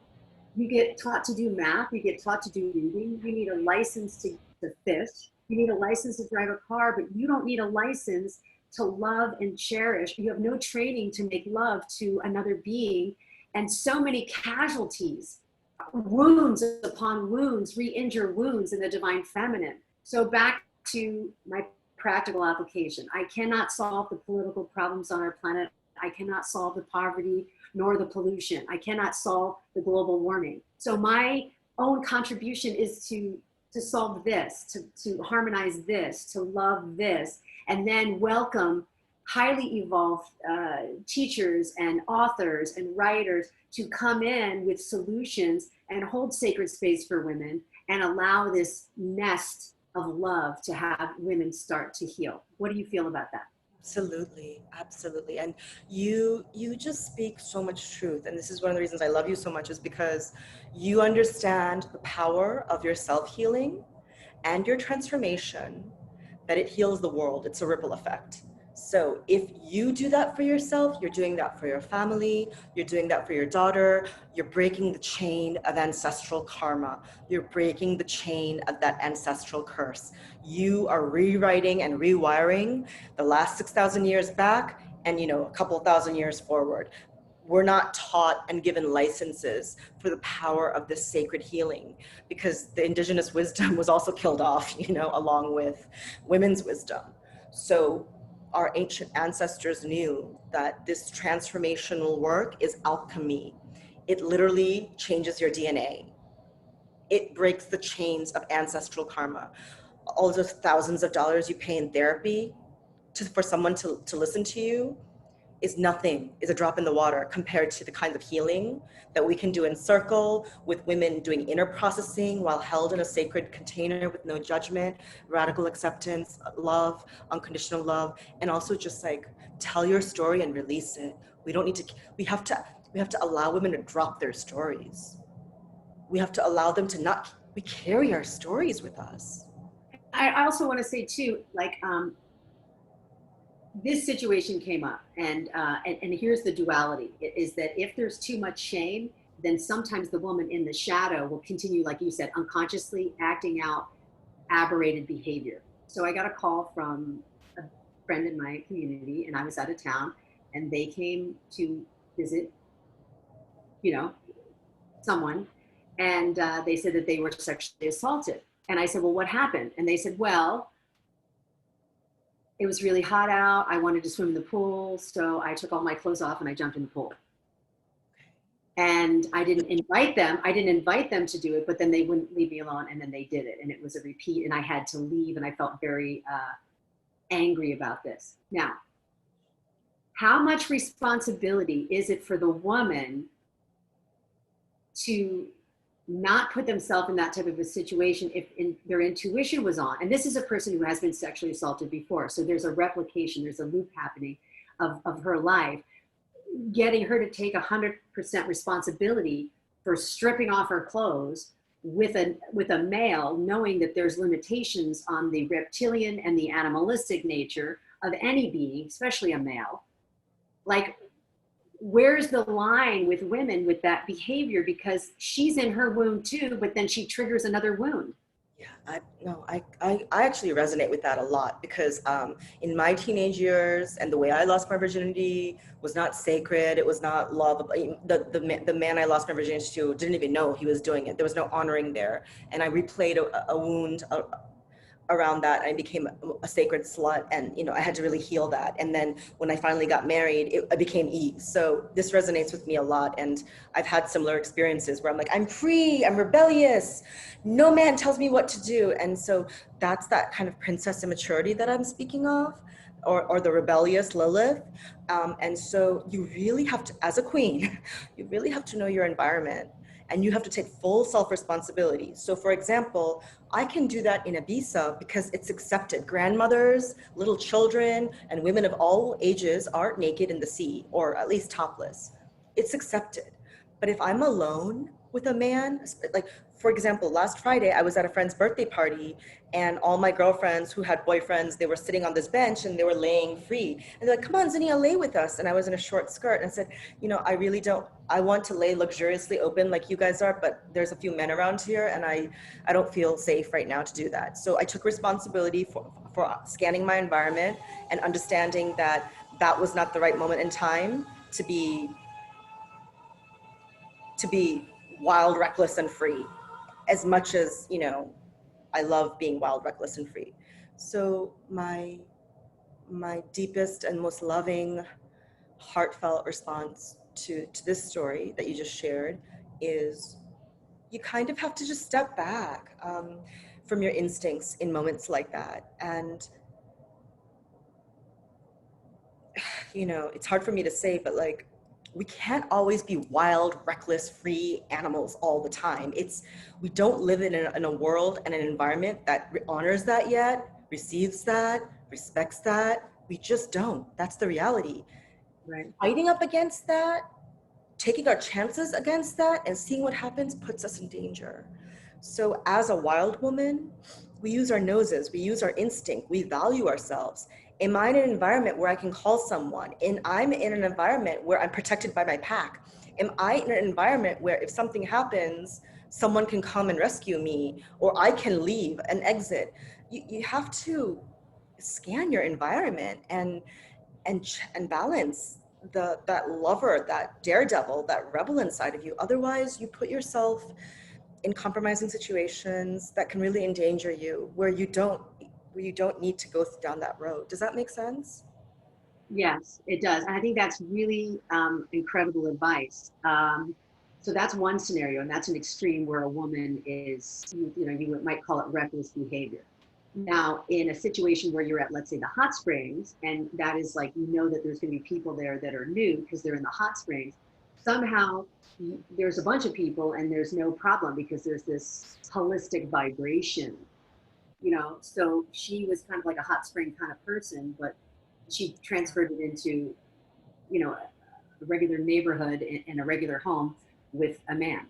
You get taught to do math, you get taught to do reading, you need a license to fish, you need a license to drive a car, but you don't need a license to love and cherish. You have no training to make love to another being. And so many casualties, wounds upon wounds, re-injure wounds in the divine feminine. So back to my practical application. I cannot solve the political problems on our planet. I cannot solve the poverty nor the pollution. I cannot solve the global warming. So my own contribution is to solve this, to harmonize this, to love this, and then welcome highly evolved teachers and authors and writers to come in with solutions and hold sacred space for women and allow this nest of love to have women start to heal. What do you feel about that? Absolutely, absolutely. And you just speak so much truth. And this is one of the reasons I love you so much, is because you understand the power of your self-healing and your transformation, that it heals the world. It's a ripple effect. So if you do that for yourself, you're doing that for your family, you're doing that for your daughter, you're breaking the chain of ancestral karma, you're breaking the chain of that ancestral curse. You are rewriting and rewiring the last 6,000 years back and, a couple thousand years forward. We're not taught and given licenses for the power of this sacred healing, because the indigenous wisdom was also killed off, along with women's wisdom. So our ancient ancestors knew that this transformational work is alchemy. It literally changes your DNA. It breaks the chains of ancestral karma. All those thousands of dollars you pay in therapy for someone to listen to you is nothing, is a drop in the water compared to the kinds of healing that we can do in circle, with women doing inner processing while held in a sacred container with no judgment, radical acceptance, love, unconditional love, and also just like tell your story and release it. We don't need to, we have to allow women to drop their stories. We have to allow them to not, we carry our stories with us. I also want to say too, like, this situation came up, and here's the duality: is that if there's too much shame, then sometimes the woman in the shadow will continue, like you said, unconsciously acting out aberrated behavior. So I got a call from a friend in my community, and I was out of town, and they came to visit, someone, and they said that they were sexually assaulted. And I said, well, what happened? And they said, well, it was really hot out. I wanted to swim in the pool. So I took all my clothes off and I jumped in the pool. And I didn't invite them. I didn't invite them to do it, but then they wouldn't leave me alone. And then they did it. And it was a repeat. And I had to leave. And I felt very angry about this. Now, how much responsibility is it for the woman to not put themselves in that type of a situation if their intuition was on? And this is a person who has been sexually assaulted before. So there's a replication, there's a loop happening of her life, getting her to take 100% responsibility for stripping off her clothes with a male, knowing that there's limitations on the reptilian and the animalistic nature of any being, especially a male. Like, where's the line with women with that behavior? Because she's in her wound too, but then she triggers another wound. Yeah, I actually resonate with that a lot, because in my teenage years and the way I lost my virginity was not sacred. It was not love. The man I lost my virginity to didn't even know he was doing it. There was no honoring there. And I replayed a wound around that. I became a sacred slut, and I had to really heal that. And then when I finally got married, I became Eve. So this resonates with me a lot, and I've had similar experiences where I'm like, I'm free, I'm rebellious, no man tells me what to do. And so that's that kind of princess immaturity that I'm speaking of, or the rebellious Lilith. And so you really have to, as a queen, you really have to know your environment, and you have to take full self-responsibility. So for example, I can do that in Ibiza because it's accepted. Grandmothers, little children, and women of all ages are naked in the sea, or at least topless. It's accepted. But if I'm alone with a man. Like, for example, last Friday, I was at a friend's birthday party, and all my girlfriends who had boyfriends, they were sitting on this bench and they were laying free. And they're like, come on, Zinnia, lay with us. And I was in a short skirt. And I said, you know, I really don't, I want to lay luxuriously open like you guys are, but there's a few men around here, and I don't feel safe right now to do that. So I took responsibility for scanning my environment and understanding that that was not the right moment in time to be wild, reckless, and free. As much as, you know, I love being wild, reckless, and free. So my deepest and most loving, heartfelt response to this story that you just shared is you kind of have to just step back from your instincts in moments like that. And, you know, it's hard for me to say, but like, we can't always be wild, reckless, free animals all the time. We don't live in a world and an environment that honors that yet, receives that, respects that. We just don't. That's the reality. Right. Fighting up against that, taking our chances against that, and seeing what happens puts us in danger. So as a wild woman, we use our noses, we use our instinct, we value ourselves. Am I in an environment where I can call someone? And I'm in an environment where I'm protected by my pack. Am I in an environment where if something happens, someone can come and rescue me, or I can leave and exit? You have to scan your environment and balance that lover, that daredevil, that rebel inside of you. Otherwise, you put yourself in compromising situations that can really endanger you, where you don't need to go down that road. Does that make sense? Yes, it does. And I think that's really incredible advice. So that's one scenario, and that's an extreme where a woman is, you know, you might call it reckless behavior. Now, in a situation where you're at, let's say, the hot springs, and that is like, you know that there's going to be people there that are new because they're in the hot springs, somehow there's a bunch of people and there's no problem because there's this holistic vibration, you know. So she was kind of like a hot spring kind of person, but she transferred it into, you know, a regular neighborhood and a regular home with a man.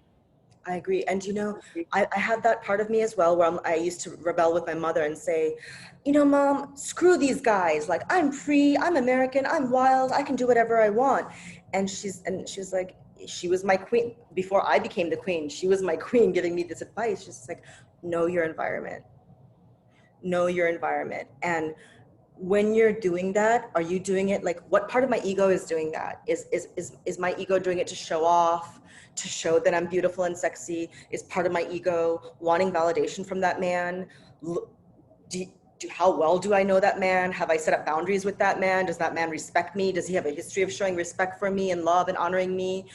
I agree. And you know, I had that part of me as well, where I used to rebel with my mother and say, you know, Mom, screw these guys. Like, I'm free, I'm American, I'm wild, I can do whatever I want. And she was like, she was my queen before I became the queen. She was my queen, giving me this advice. She's like, know your environment, know your environment. And when you're doing that, are you doing it like, what part of my ego is doing that? Is my ego doing it to show off, to show that I'm beautiful and sexy? Is part of my ego wanting validation from that man? How well do I know that man? Have I set up boundaries with that man? Does that man respect me? Does he have a history of showing respect for me and love and honoring me?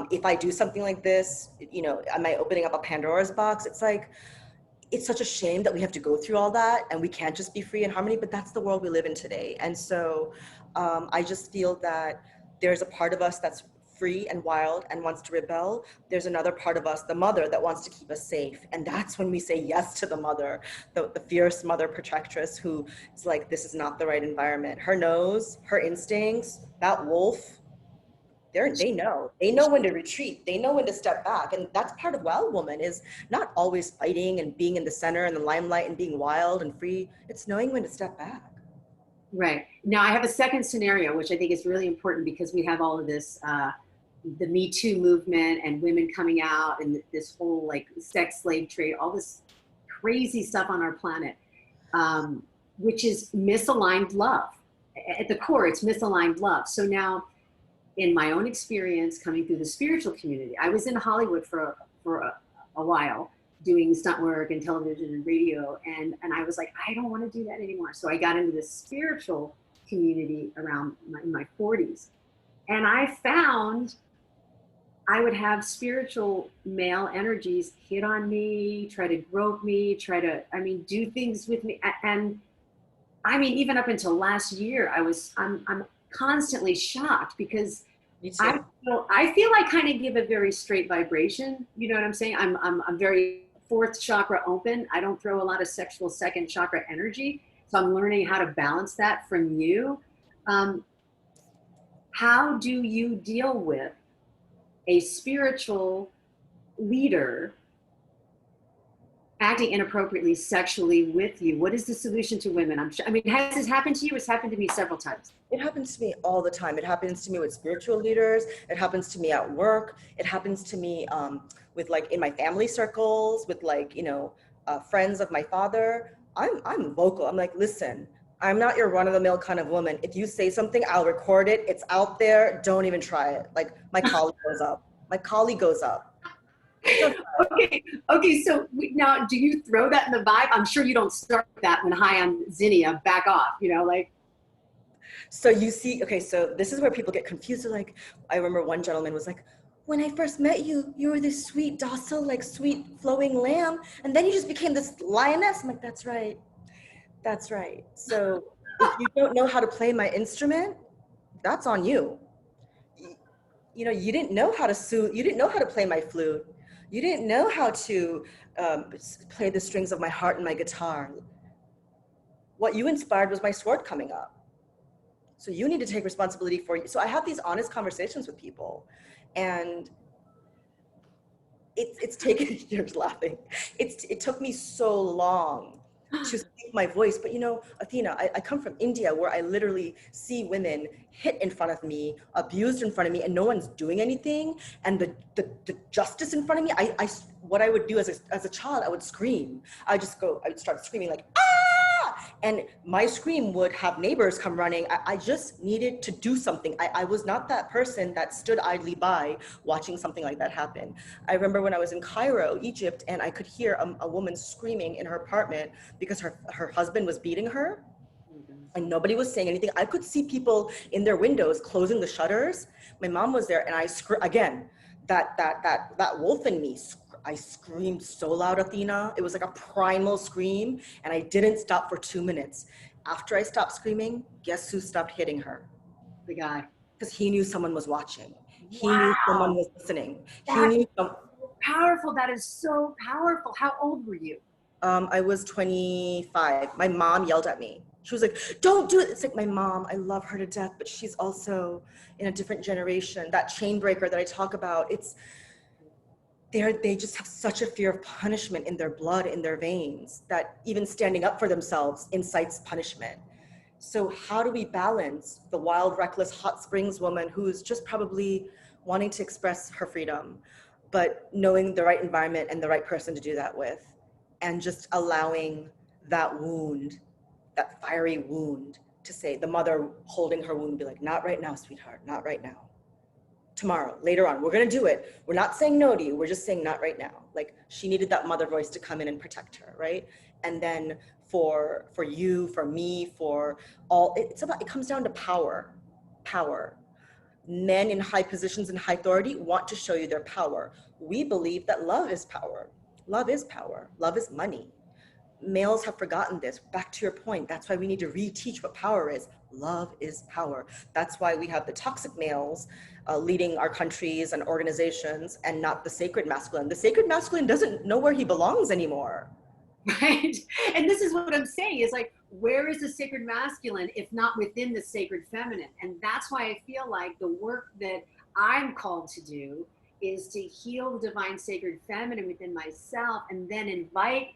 If I do something like this, you know, am I opening up a Pandora's box? It's like, it's such a shame that we have to go through all that and we can't just be free and harmony, but that's the world we live in today. And so I just feel that there's a part of us that's free and wild and wants to rebel. There's another part of us, the mother, that wants to keep us safe. And that's when we say yes to the mother, the fierce mother protectress who is like, this is not the right environment. Her nose, her instincts, that wolf, they know when to retreat, they know when to step back. And that's part of wild woman, is not always fighting and being in the center and the limelight and being wild and free. It's knowing when to step back. Right. Now, I have a second scenario, which I think is really important because we have all of this, the Me Too movement and women coming out and this whole like sex slave trade, all this crazy stuff on our planet, which is misaligned love. At the core, it's misaligned love. So now, in my own experience coming through the spiritual community, I was in Hollywood for a while doing stunt work and television and radio. And I was like, I don't want to do that anymore. So I got into this spiritual community around in my 40s. And I found I would have spiritual male energies hit on me, try to grope me, do things with me. And I mean, even up until last year, I'm constantly shocked because I feel I kind of give a very straight vibration. You know what I'm saying? I'm very fourth chakra open. I don't throw a lot of sexual second chakra energy. So I'm learning how to balance that from you. How do you deal with a spiritual leader acting inappropriately sexually with you, what is the solution to women? I mean, has this happened to you? It's happened to me several times. It happens to me all the time. It happens to me with spiritual leaders. It happens to me at work. It happens to me with like in my family circles, with like, friends of my father. I'm vocal. I'm like, listen, I'm not your run of the mill kind of woman. If you say something, I'll record it. It's out there. Don't even try it. Like my colleague goes up. My colleague goes up. Okay. So now, do you throw that in the vibe? I'm sure you don't start that when, hi, I'm Zinnia, back off, like. So you see, okay, so this is where people get confused. They're like, I remember one gentleman was like, when I first met you, you were this sweet, docile, like sweet flowing lamb. And then you just became this lioness. I'm like, that's right. That's right. So if you don't know how to play my instrument, that's on you. You didn't know how to soothe. You didn't know how to play my flute. You didn't know how to play the strings of my heart and my guitar. What you inspired was my sword coming up. So you need to take responsibility for you. So I have these honest conversations with people, and it's taken, you're laughing. It took me so long to speak my voice. But Athena, I come from India, where I literally see women hit in front of me, abused in front of me, and no one's doing anything. And the justice in front of me, what I would do as a child, I would scream. I would start screaming like, ah! And my scream would have neighbors come running. I just needed to do something. I was not that person that stood idly by watching something like that happen. I remember when I was in Cairo, Egypt, and I could hear a woman screaming in her apartment because her husband was beating her, and nobody was saying anything. I could see people in their windows closing the shutters. My mom was there, and again, that wolf in me, I screamed so loud, Athena. It was like a primal scream, and I didn't stop for 2 minutes. After I stopped screaming, guess who stopped hitting her? The guy. Because he knew someone was watching. He Wow. knew someone was listening. He That's knew powerful. That is so powerful. How old were you? I was 25. My mom yelled at me. She was like, don't do it. It's like, my mom, I love her to death, but she's also in a different generation. That chain breaker that I talk about, they just have such a fear of punishment in their blood, in their veins, that even standing up for themselves incites punishment. So how do we balance the wild, reckless, hot springs woman who's just probably wanting to express her freedom, but knowing the right environment and the right person to do that with, and just allowing that wound, that fiery wound, to say, the mother holding her wound, be like, not right now, sweetheart, not right now. Tomorrow, later on, we're gonna do it. We're not saying no to you, we're just saying not right now. Like, she needed that mother voice to come in and protect her, right? And then for you, for me, for all, it comes down to power. Men in high positions and high authority want to show you their power. We believe that love is power. Love is power. Love is money. Males have forgotten this. Back to your point, that's why we need to reteach what power is. Love is power. That's why we have the toxic males leading our countries and organizations, and not the sacred masculine. The sacred masculine doesn't know where he belongs anymore. Right? And this is what I'm saying is like, where is the sacred masculine if not within the sacred feminine? And that's why I feel like the work that I'm called to do is to heal the divine sacred feminine within myself, and then invite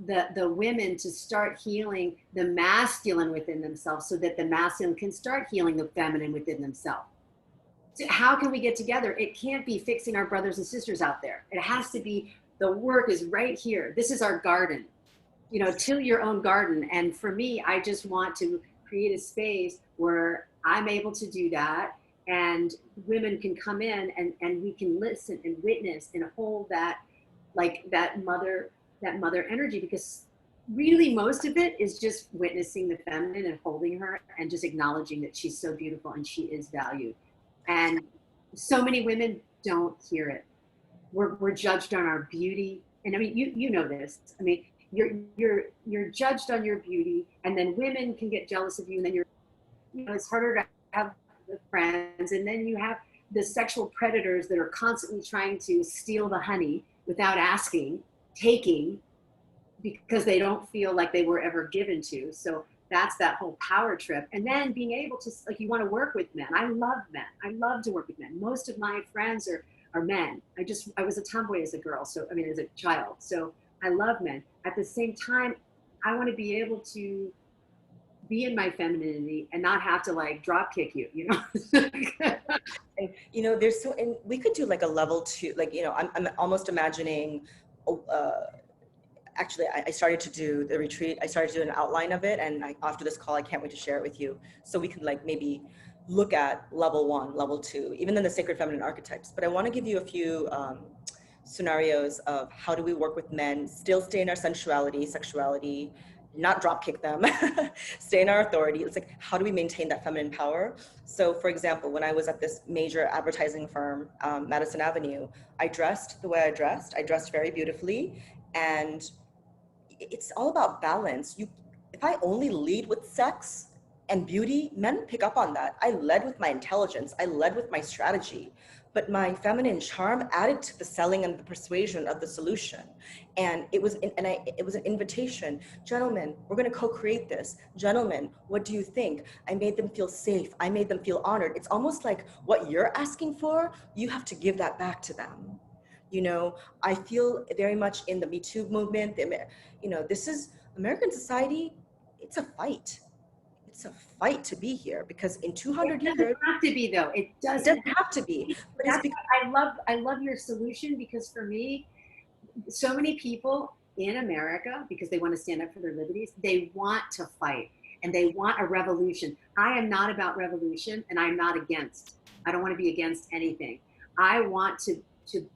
the women to start healing the masculine within themselves, so that the masculine can start healing the feminine within themselves. So how can we get together? It can't be fixing our brothers and sisters out there. It has to be, the work is right here. This is our garden. Till your own garden. And for me, I just want to create a space where I'm able to do that, and women can come in, and we can listen and witness and hold that, like that mother energy, because really most of it is just witnessing the feminine and holding her and just acknowledging that she's so beautiful and she is valued. And so many women don't hear it. We're judged on our beauty. And I mean, you know this. I mean, you're judged on your beauty, and then women can get jealous of you, and then it's harder to have the friends, and then you have the sexual predators that are constantly trying to steal the honey without asking, taking, because they don't feel like they were ever given to. So that's that whole power trip. And then being able to, like, you want to work with men. I love men. I love to work with men. Most of my friends are men. I was a tomboy as a girl. So, I mean, as a child. So I love men. At the same time, I want to be able to be in my femininity and not have to like drop kick you, you know? And you know, there's so, and we could do like a level 2, like, you know, I'm almost imagining, actually, I started to do the retreat. I started to do an outline of it. And after this call, I can't wait to share it with you. So we can like maybe look at level 1, level 2, even in the sacred feminine archetypes. But I want to give you a few scenarios of how do we work with men, still stay in our sensuality, sexuality, not drop kick them, stay in our authority. It's like, how do we maintain that feminine power? So for example, when I was at this major advertising firm, Madison Avenue, I dressed the way I dressed. I dressed very beautifully. And it's all about balance. If I only lead with sex and beauty, men pick up on that. I led with my intelligence. I led with my strategy, but my feminine charm added to the selling and the persuasion of the solution. And it was an invitation. Gentlemen, we're going to co-create this. Gentlemen, what do you think? I made them feel safe. I made them feel honored. It's almost like what you're asking for, you have to give that back to them. You know, I feel very much in the Me Too movement. You know, this is American society. It's a fight. It's a fight to be here because in 200 years, It doesn't have to be though. It doesn't have to be. But it's because I love your solution, because for me, so many people in America, because they want to stand up for their liberties, they want to fight and they want a revolution. I am not about revolution, and I'm not against. I don't want to be against anything. I want to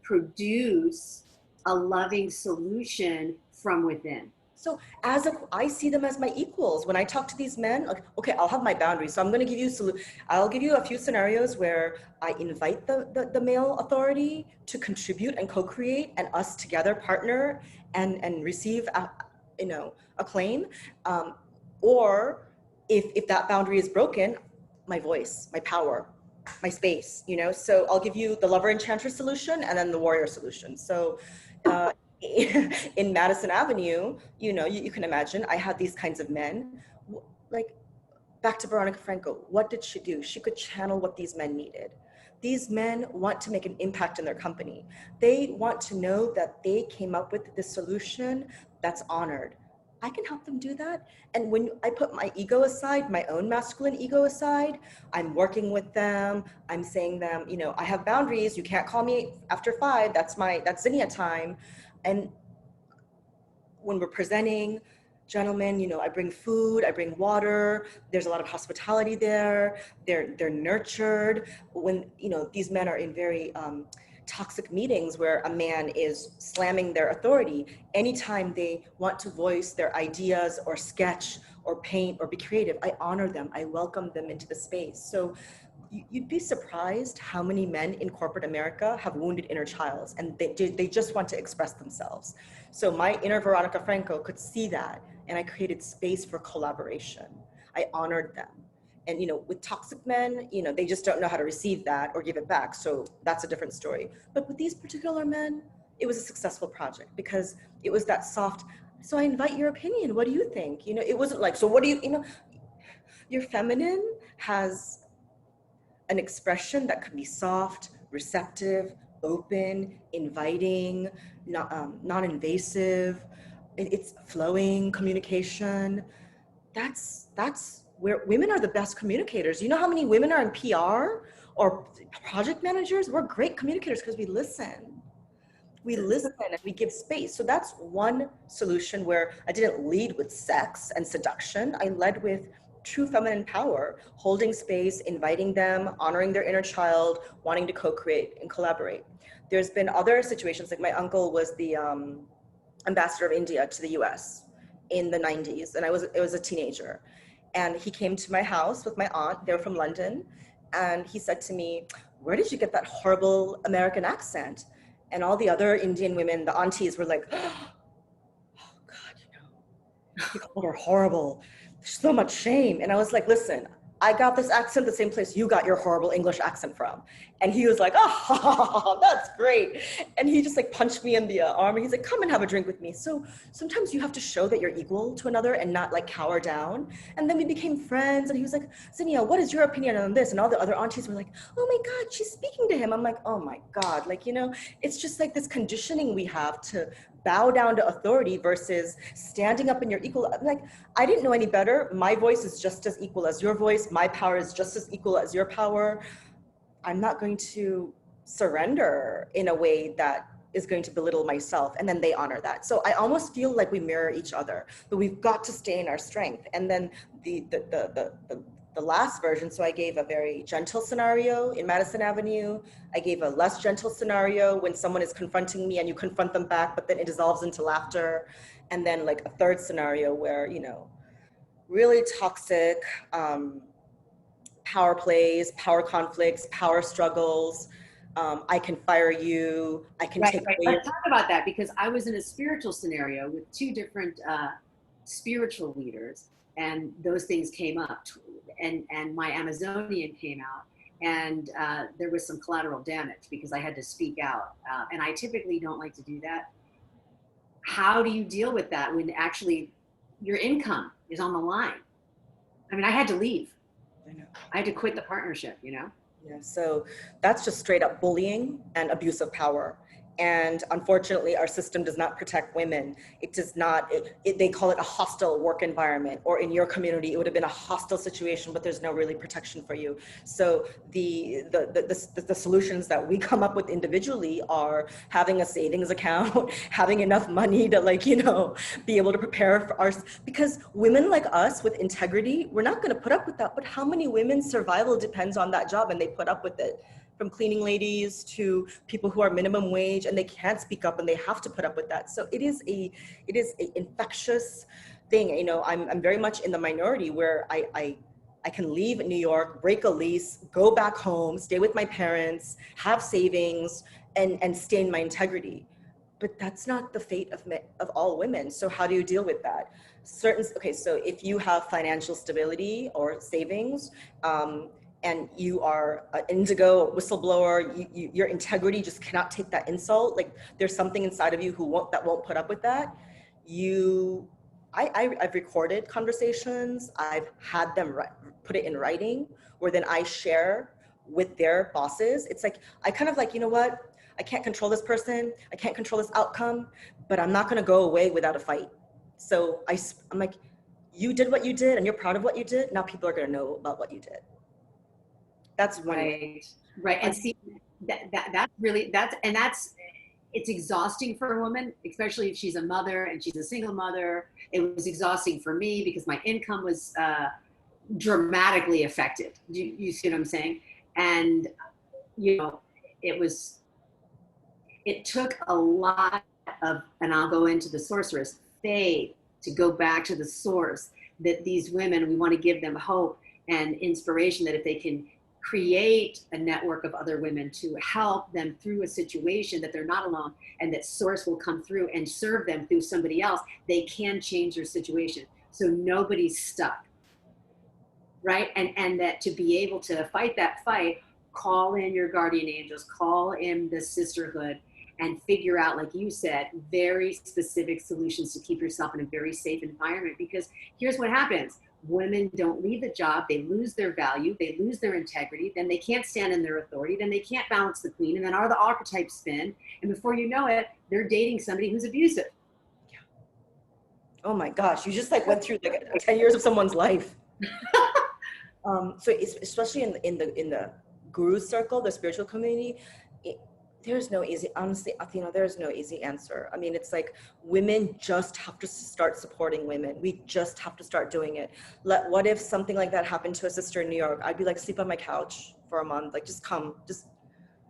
produce a loving solution from within. so I see them as my equals. When I talk to these men, like, okay, I'll have my boundaries. So I'm going to give you, I'll give you a few scenarios where I invite the male authority to contribute and co-create, and us together partner and receive, you know, acclaim. Or if that boundary is broken, my voice, my power, my space, you know. So I'll give you the lover enchantress solution and then the warrior solution. So in Madison Avenue, you know, you can imagine I had these kinds of men. Like, back to Veronica Franco, what did she do? She could channel what these men needed. These men want to make an impact in their company. They want to know that they came up with this solution that's honored. I can help them do that. And when I put my ego aside, my own masculine ego aside, I'm working with them. I'm saying them, you know, I have boundaries. You can't call me after 5. That's Zinnia time. And when we're presenting, gentlemen, you know, I bring food, I bring water. There's a lot of hospitality there. They're nurtured. When, you know, these men are in very toxic meetings where a man is slamming their authority, anytime they want to voice their ideas or sketch or paint or be creative, I honor them. I welcome them into the space. So you'd be surprised how many men in corporate America have wounded inner childs, and they just want to express themselves. So my inner Veronica Franco could see that, and I created space for collaboration. I honored them. And, you know, with toxic men, you know, they just don't know how to receive that or give it back. So that's a different story. But with these particular men, it was a successful project because it was that soft. So I invite your opinion. What do you think? You know, it wasn't like, so what do you know, your feminine has an expression that can be soft, receptive, open, inviting, non-invasive. It's flowing communication. That's where women are the best communicators. You know how many women are in PR or project managers? We're great communicators because we listen. We listen and we give space. So that's one solution where I didn't lead with sex and seduction. I led with true feminine power, holding space, inviting them, honoring their inner child, wanting to co-create and collaborate. There's been other situations, like my uncle was the ambassador of India to the US in the 90s, and I was a teenager. And he came to my house with my aunt, they were from London, and he said to me, where did you get that horrible American accent? And all the other Indian women, the aunties, were like, oh God, you know, he called her horrible. There's so much shame. And I was like, listen, I got this accent the same place you got your horrible English accent from. And he was like, oh, that's great. And he just like punched me in the arm and he's like, come and have a drink with me. So sometimes you have to show that you're equal to another and not like cower down. And then we became friends and he was like, Zinnia, what is your opinion on this? And all the other aunties were like, oh my God, she's speaking to him. I'm like, oh my God, like, you know, it's just like this conditioning we have to bow down to authority versus standing up in your equal. Like, I didn't know any better. My voice is just as equal as your voice. My power is just as equal as your power. I'm not going to surrender in a way that is going to belittle myself. And then they honor that. So I almost feel like we mirror each other, but we've got to stay in our strength. And then the last version, so I gave a very gentle scenario in Madison Avenue. I gave a less gentle scenario when someone is confronting me and you confront them back, but then it dissolves into laughter. And then like a third scenario where, you know, really toxic power plays, power conflicts, power struggles. I can fire you. I can take away your. Let's talk about that because I was in a spiritual scenario with two different spiritual leaders, and those things came up, and my Amazonian came out, and there was some collateral damage because I had to speak out, and I typically don't like to do that. How do you deal with that when actually your income is on the line? I mean, I had to leave. I know. I had to quit the partnership, you know? Yeah, so that's just straight up bullying and abuse of power. And unfortunately, our system does not protect women. It does not, they call it a hostile work environment, or in your community, it would have been a hostile situation, but there's no really protection for you. So the solutions that we come up with individually are having a savings account, having enough money to like, you know, be able to prepare for ours. Because women like us with integrity, we're not gonna put up with that, but how many women's survival depends on that job and they put up with it? From cleaning ladies to people who are minimum wage and they can't speak up and they have to put up with that. So it is a infectious thing. You know, I'm very much in the minority where I can leave New York, break a lease, go back home, stay with my parents, have savings, and stay in my integrity. But that's not the fate of all women. So how do you deal with that? Okay, so if you have financial stability or savings, and you are an indigo whistleblower, your integrity just cannot take that insult. Like there's something inside of you that won't put up with that. I've recorded conversations. I've had them put it in writing where then I share with their bosses. It's like, I kind of like, you know what? I can't control this person. I can't control this outcome, but I'm not gonna go away without a fight. So I'm like, you did what you did and you're proud of what you did. Now people are gonna know about what you did. That's right. And see, it's exhausting for a woman, especially if she's a mother and she's a single mother. It was exhausting for me because my income was dramatically affected. You see what I'm saying? And, you know, it took a lot of, and I'll go into the sorceress, faith to go back to the source, that these women, we want to give them hope and inspiration that if they can create a network of other women to help them through a situation, that they're not alone, and that source will come through and serve them through somebody else, they can change their situation. So nobody's stuck, right? And that to be able to fight that fight, call in your guardian angels, call in the sisterhood, and figure out, like you said, very specific solutions to keep yourself in a very safe environment. Because here's what happens. Women don't leave the job, they lose their value, they lose their integrity, then they can't stand in their authority, then they can't balance the queen, and then all the archetypes spin, and before you know it, they're dating somebody who's abusive. Yeah. Oh my gosh, you just like went through like 10 years of someone's life. So especially in the guru circle, the spiritual community, there's no easy, honestly, Athena, there's no easy answer. I mean, it's like women just have to start supporting women. We just have to start doing it. What if something like that happened to a sister in New York? I'd be like, sleep on my couch for a month. Like, just come,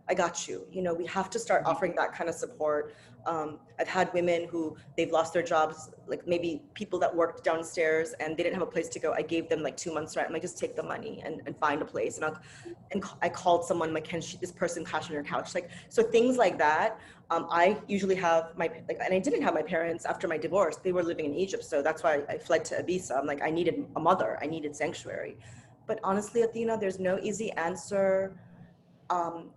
I got you. You know, we have to start offering that kind of support. I've had women who they've lost their jobs, like maybe people that worked downstairs and they didn't have a place to go. I gave them like 2 months rent. I'm like, just take the money and find a place. And I called someone, like, can this person cash on your couch? Like, so things like that. I usually have and I didn't have my parents after my divorce. They were living in Egypt. So that's why I fled to Ibiza. I'm like, I needed a mother. I needed sanctuary. But honestly, Athena, there's no easy answer. Um,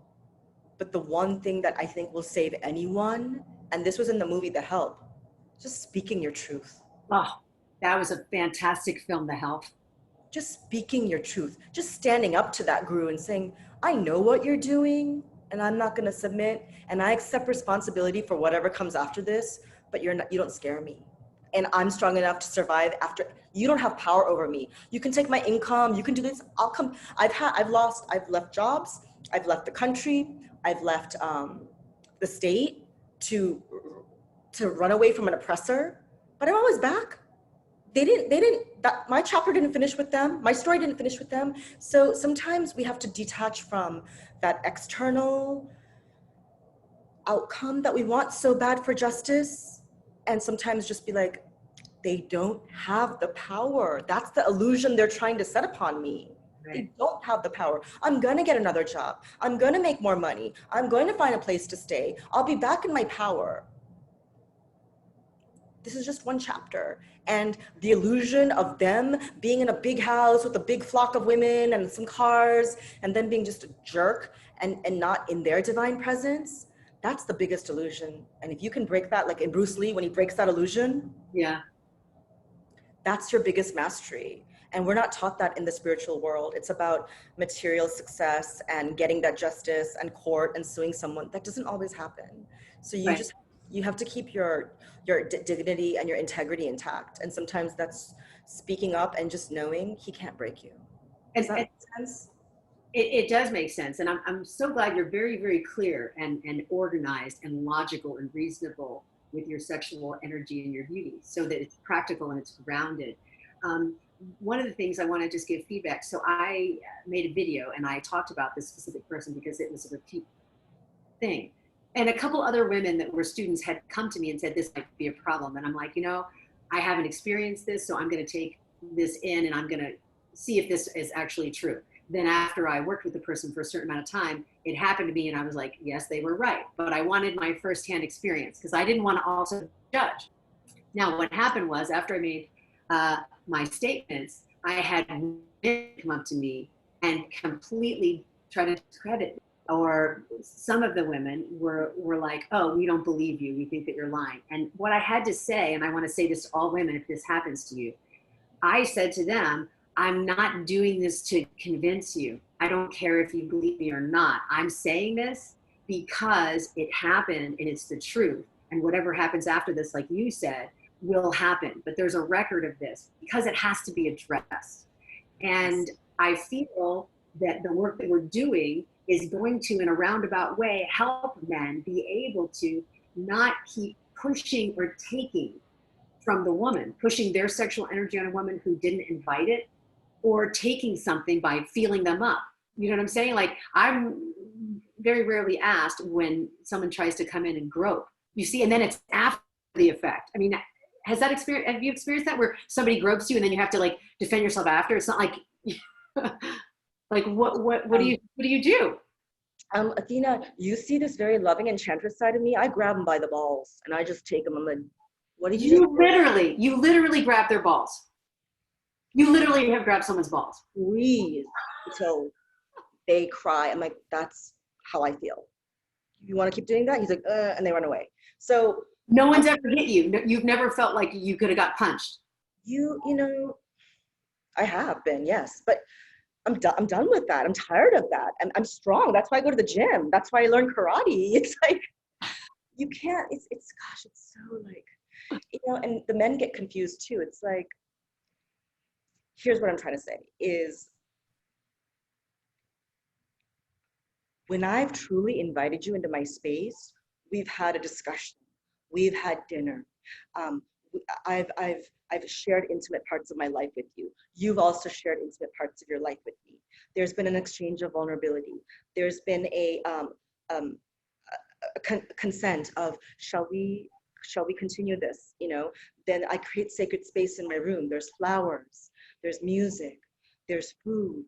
but the one thing that I think will save anyone, and this was in the movie The Help, just speaking your truth. Oh, that was a fantastic film, The Help. Just speaking your truth, just standing up to that guru and saying, I know what you're doing and I'm not going to submit and I accept responsibility for whatever comes after this, but you don't scare me. And I'm strong enough to survive after. You don't have power over me. You can take my income, you can do this. I'll come. I've left jobs, I've left the country, I've left the state to run away from an oppressor, but I'm always back. That my chapter didn't finish with them, my story didn't finish with them. So sometimes we have to detach from that external outcome that we want so bad for justice, and sometimes just be like, they don't have the power. That's the illusion they're trying to set upon me. Right. They don't have the power. I'm gonna get another job, I'm gonna make more money, I'm going to find a place to stay, I'll be back in my power. This is just one chapter. And the illusion of them being in a big house with a big flock of women and some cars, and then being just a jerk and not in their divine presence, that's the biggest illusion. And if you can break that, like in Bruce Lee, when he breaks that illusion, Yeah. that's your biggest mastery. And we're not taught that in the spiritual world. It's about material success and getting that justice and court and suing someone. That doesn't always happen. So Right. you have to keep your dignity and your integrity intact. And sometimes that's speaking up and just knowing he can't break you. Does that make sense? It does make sense. And I'm so glad you're very, very clear and organized and logical and reasonable with your sexual energy and your beauty so that it's practical and it's grounded. One of the things I want to just give feedback. So I made a video and I talked about this specific person because it was a repeat thing. And a couple other women that were students had come to me and said, this might be a problem. And I'm like, I haven't experienced this, so I'm going to take this in and I'm going to see if this is actually true. Then after I worked with the person for a certain amount of time, it happened to me and I was like, yes, they were right. But I wanted my firsthand experience because I didn't want to also judge. Now, what happened was after I made my statements, I had men come up to me and completely try to discredit me. Or some of the women were like, oh, we don't believe you. We think that you're lying. And what I had to say, and I want to say this to all women if this happens to you, I said to them, I'm not doing this to convince you. I don't care if you believe me or not. I'm saying this because it happened and it's the truth. And whatever happens after this, like you said, will happen. But there's a record of this because it has to be addressed. And I feel that the work that we're doing is going to, in a roundabout way, help men be able to not keep pushing or taking from the woman, pushing their sexual energy on a woman who didn't invite it, or taking something by feeling them up. You know what I'm saying? Like, I'm very rarely asked when someone tries to come in and grope, you see, and then it's after the effect. I mean, have you experienced that where somebody gropes you and then you have to like defend yourself after? It's not like, like what do you do? Athena, you see this very loving enchantress side of me. I grab them by the balls and I just take them. I'm like, what did you You literally grab their balls. You literally have grabbed someone's balls. Squeeze until they cry. I'm like, that's how I feel. You want to keep doing that? He's like, and they run away. So no one's ever hit you. You've never felt like you could have got punched. You know, I have been, yes, but I'm done with that. I'm tired of that. I'm strong. That's why I go to the gym. That's why I learn karate. It's like, you can't, gosh, it's so like, and the men get confused too. It's like, here's what I'm trying to say is, when I've truly invited you into my space, we've had a discussion, we've had dinner. I've shared intimate parts of my life with you. You've also shared intimate parts of your life with me. There's been an exchange of vulnerability. There's been a consent of, shall we continue this? Then I create sacred space in my room. There's flowers, there's music, there's food,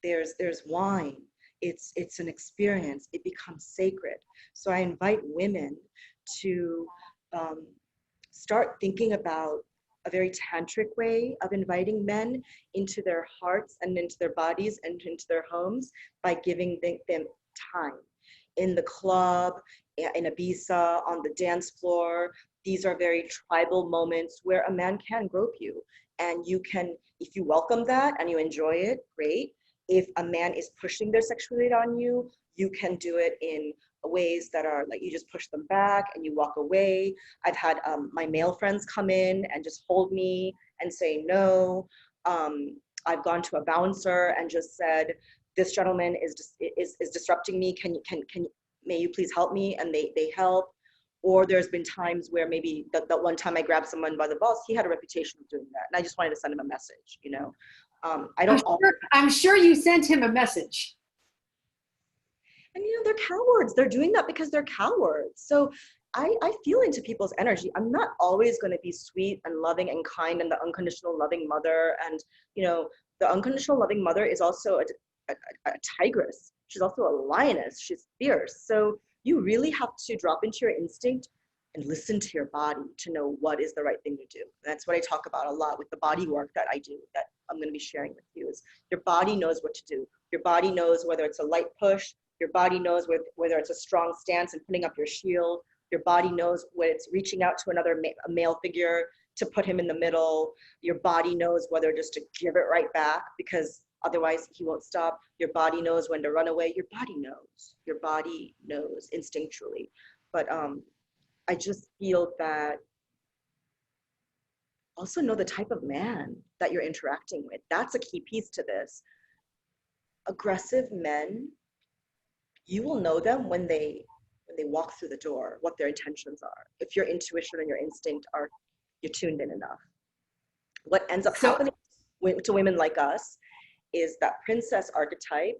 there's wine. It's an experience. It becomes sacred. So I invite women to start thinking about a very tantric way of inviting men into their hearts and into their bodies and into their homes by giving them time. In the club, in Ibiza, on the dance floor, these are very tribal moments where a man can grope you. And you can, if you welcome that and you enjoy it, great. If a man is pushing their sexuality on you, you can do it in ways that are like you just push them back and you walk away. I've had my male friends come in and just hold me and say no. I've gone to a bouncer and just said, this gentleman is disrupting me. Can may you please help me? And they help. Or there's been times where maybe that one time I grabbed someone by the balls, he had a reputation of doing that. And I just wanted to send him a message, you know. I'm sure you sent him a message. And you know, they're cowards. They're doing that because they're cowards. So I feel into people's energy. I'm not always going to be sweet and loving and kind and the unconditional loving mother. And, you know, the unconditional loving mother is also a tigress. She's also a lioness. She's fierce. So you really have to drop into your instinct and listen to your body to know what is the right thing to do. And that's what I talk about a lot with the body work that I do, that I'm going to be sharing with you, is your body knows what to do. Your body knows whether it's a light push. Your body knows whether it's a strong stance and putting up your shield. Your body knows when it's reaching out to another male figure to put him in the middle. Your body knows whether just to give it right back because otherwise he won't stop. Your body knows when to run away. Your body knows. Your body knows instinctually. But I just feel that also know the type of man that you're interacting with. That's a key piece to this. Aggressive men, you will know them when they walk through the door, what their intentions are. If your intuition and your instinct are, you're tuned in enough. What ends up happening to women like us is that princess archetype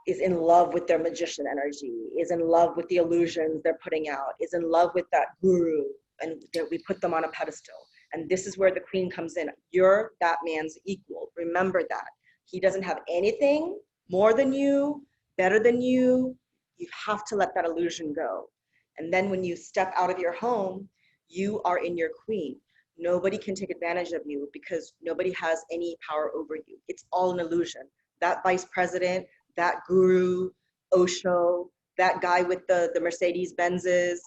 is in love with their magician energy, is in love with the illusions they're putting out, is in love with that guru, and we put them on a pedestal. And this is where the queen comes in. You're that man's equal. Remember that. He doesn't have anything more than you, better than you. You have to let that illusion go. And then when you step out of your home, you are in your queen. Nobody can take advantage of you because nobody has any power over you. It's all an illusion. That vice president, that guru, Osho, that guy with the Mercedes Benzes,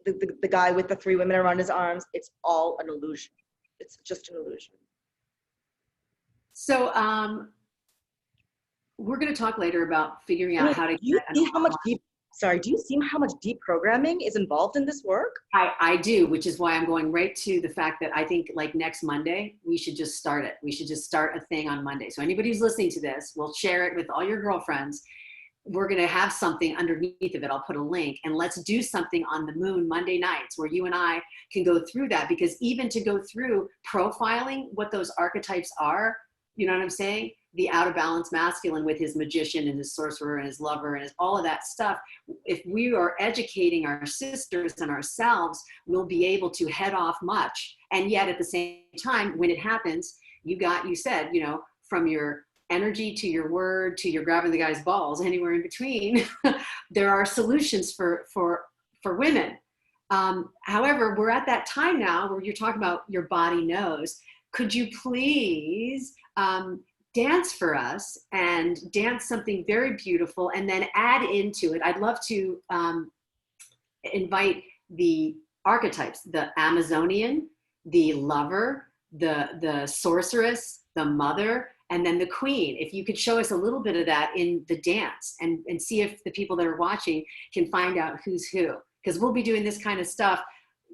the guy with the 3 women around his arms, it's all an illusion. It's just an illusion. So we're going to talk later about figuring out how to do you see how much deep programming is involved in this work? I do, which is why I'm going right to the fact that I think like next Monday, we should just start it. We should just start a thing on Monday. So anybody who's listening to this, we'll share it with all your girlfriends. We're going to have something underneath of it. I'll put a link, and let's do something on the moon Monday nights where you and I can go through that, because even to go through profiling what those archetypes are, you know what I'm saying? The out of balance masculine with his magician and his sorcerer and his lover and all of that stuff. If we are educating our sisters and ourselves, we'll be able to head off much. And yet at the same time, when it happens, you said, you know, from your energy to your word to your grabbing the guy's balls, anywhere in between, there are solutions for women. However, we're at that time now where you're talking about your body knows. Could you please dance for us and dance something very beautiful and then add into it? I'd love to invite the archetypes, the Amazonian, the lover, the sorceress, the mother, and then the queen. If you could show us a little bit of that in the dance and see if the people that are watching can find out who's who. Because we'll be doing this kind of stuff,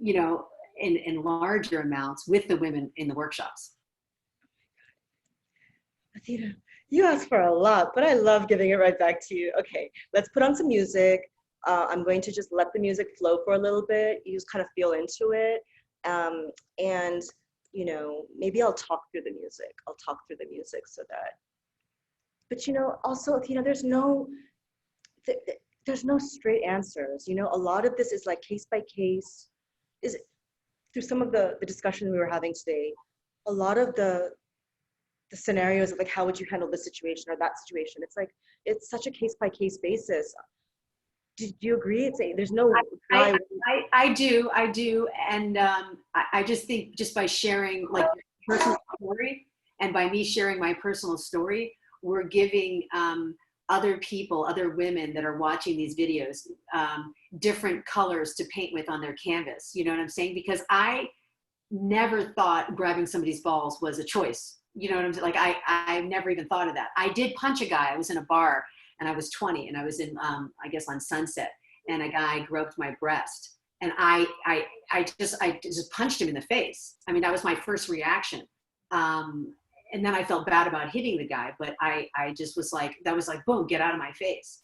you know, in larger amounts with the women in the workshops. Athena, you asked for a lot, but I love giving it right back to you. Okay, let's put on some music. I'm going to just let the music flow for a little bit. You just kind of feel into it. And, you know, maybe I'll talk through the music. I'll talk through the music so that, but, you know, also, Athena, there's no straight answers. You know, a lot of this is like case by case. Is through some of the discussion we were having today, a lot of the scenarios of like, how would you handle this situation or that situation? It's like, it's such a case by case basis. Did you agree? It's there's no I, guy. I do, and I just think just by sharing like your personal story, and by me sharing my personal story, we're giving other people, other women that are watching these videos, different colors to paint with on their canvas. You know what I'm saying? Because I never thought grabbing somebody's balls was a choice. You know what I'm saying? Like I never even thought of that. I did punch a guy. I was in a bar and I was 20 and I was in, I guess on Sunset, and a guy groped my breast, and I just punched him in the face. I mean, that was my first reaction. And then I felt bad about hitting the guy, but I just was like, that was like, boom, get out of my face.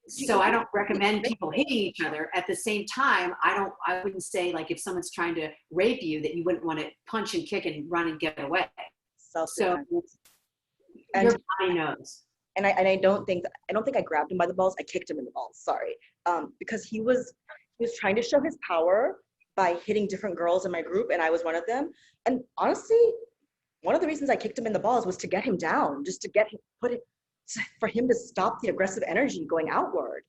So I don't recommend people hitting each other. At the same time, I wouldn't say like if someone's trying to rape you that you wouldn't want to punch and kick and run and get away. So your body knows. And I don't think I grabbed him by the balls. I kicked him in the balls. Sorry, because he was trying to show his power by hitting different girls in my group, and I was one of them. And honestly, one of the reasons I kicked him in the balls was to get him down, just to get him for him to stop the aggressive energy going outward.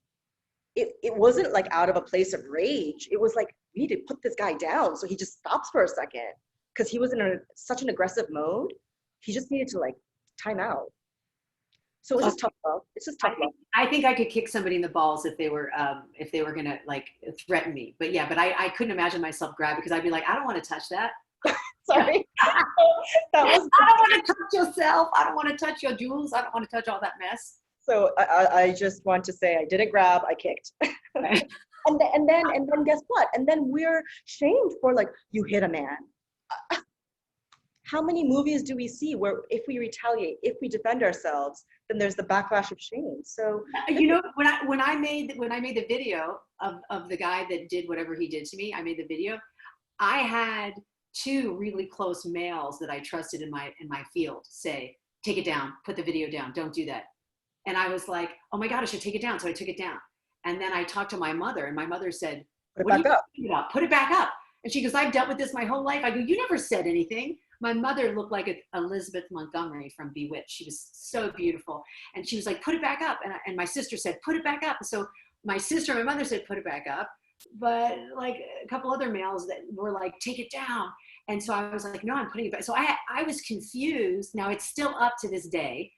It wasn't like out of a place of rage. It was like, we need to put this guy down so he just stops for a second, because he was in such an aggressive mode. He just needed to like time out. So it's just tough love. It's just tough love. I think I could kick somebody in the balls if they were gonna like threaten me. But yeah, but I couldn't imagine myself grab, because I'd be like, I don't want to touch that. Sorry. I don't want to touch yourself. I don't want to touch your jewels. I don't want to touch all that mess. So I just want to say I didn't grab, I kicked. Right. and then guess what? And then we're shamed for like, you hit a man. How many movies do we see where if we retaliate, if we defend ourselves, then there's the backlash of shame? So you know, when I made the video of the guy that did whatever he did to me, I made the video. I had two really close males that I trusted in my field say, take it down, put the video down, don't do that. And I was like, oh my God, I should take it down. So I took it down. And then I talked to my mother, and my mother said, put it back up. Put it back up. And she goes, I've dealt with this my whole life. I go, you never said anything. My mother looked like Elizabeth Montgomery from Bewitched. She was so beautiful. And she was like, put it back up. And my sister said, put it back up. So my sister and my mother said, put it back up. But like a couple other males that were like, take it down. And so I was like, no, I'm putting it back. So I was confused. Now it's still up to this day.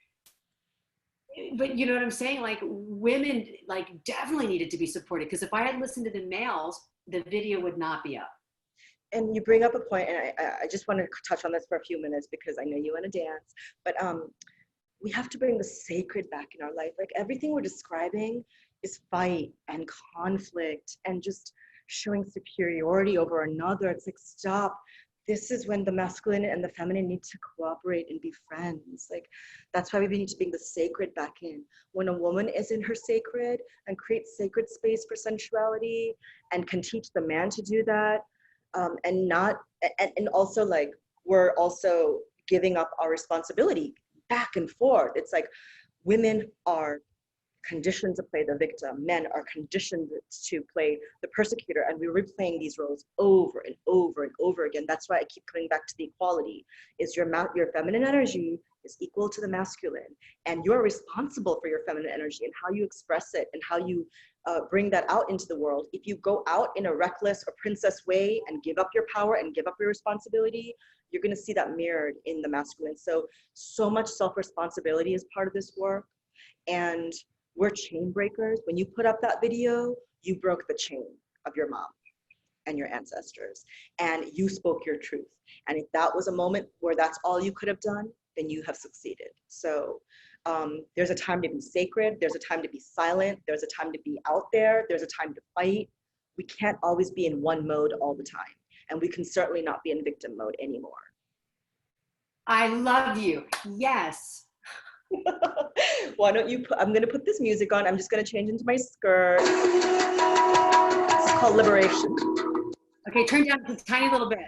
But you know what I'm saying? Like women like definitely needed to be supported, because if I had listened to the males, the video would not be up. And you bring up a point, and I just want to touch on this for a few minutes because I know you want to dance, but we have to bring the sacred back in our life. Like everything we're describing is fight and conflict and just showing superiority over another. It's like, stop. This is when the masculine and the feminine need to cooperate and be friends. Like that's why we need to bring the sacred back in. When a woman is in her sacred and creates sacred space for sensuality and can teach the man to do that, and also like we're also giving up our responsibility back and forth. It's like women are conditioned to play the victim, men are conditioned to play the persecutor, and we're replaying these roles over and over and over again. That's why I keep coming back to the equality. Is your feminine energy is equal to the masculine, and you're responsible for your feminine energy and how you express it and how you bring that out into the world. If you go out in a reckless or princess way and give up your power and give up your responsibility, you're going to see that mirrored in the masculine. So much self-responsibility is part of this work, and we're chain breakers. When you put up that video, you broke the chain of your mom and your ancestors, and you spoke your truth. And if that was a moment where that's all you could have done, then you have succeeded. So there's a time to be sacred. There's a time to be silent. There's a time to be out there. There's a time to fight. We can't always be in one mode all the time. And we can certainly not be in victim mode anymore. I love you. Yes. Why don't you I'm going to put this music on. I'm just going to change into my skirt. It's called Liberation. Okay, turn down just a tiny little bit.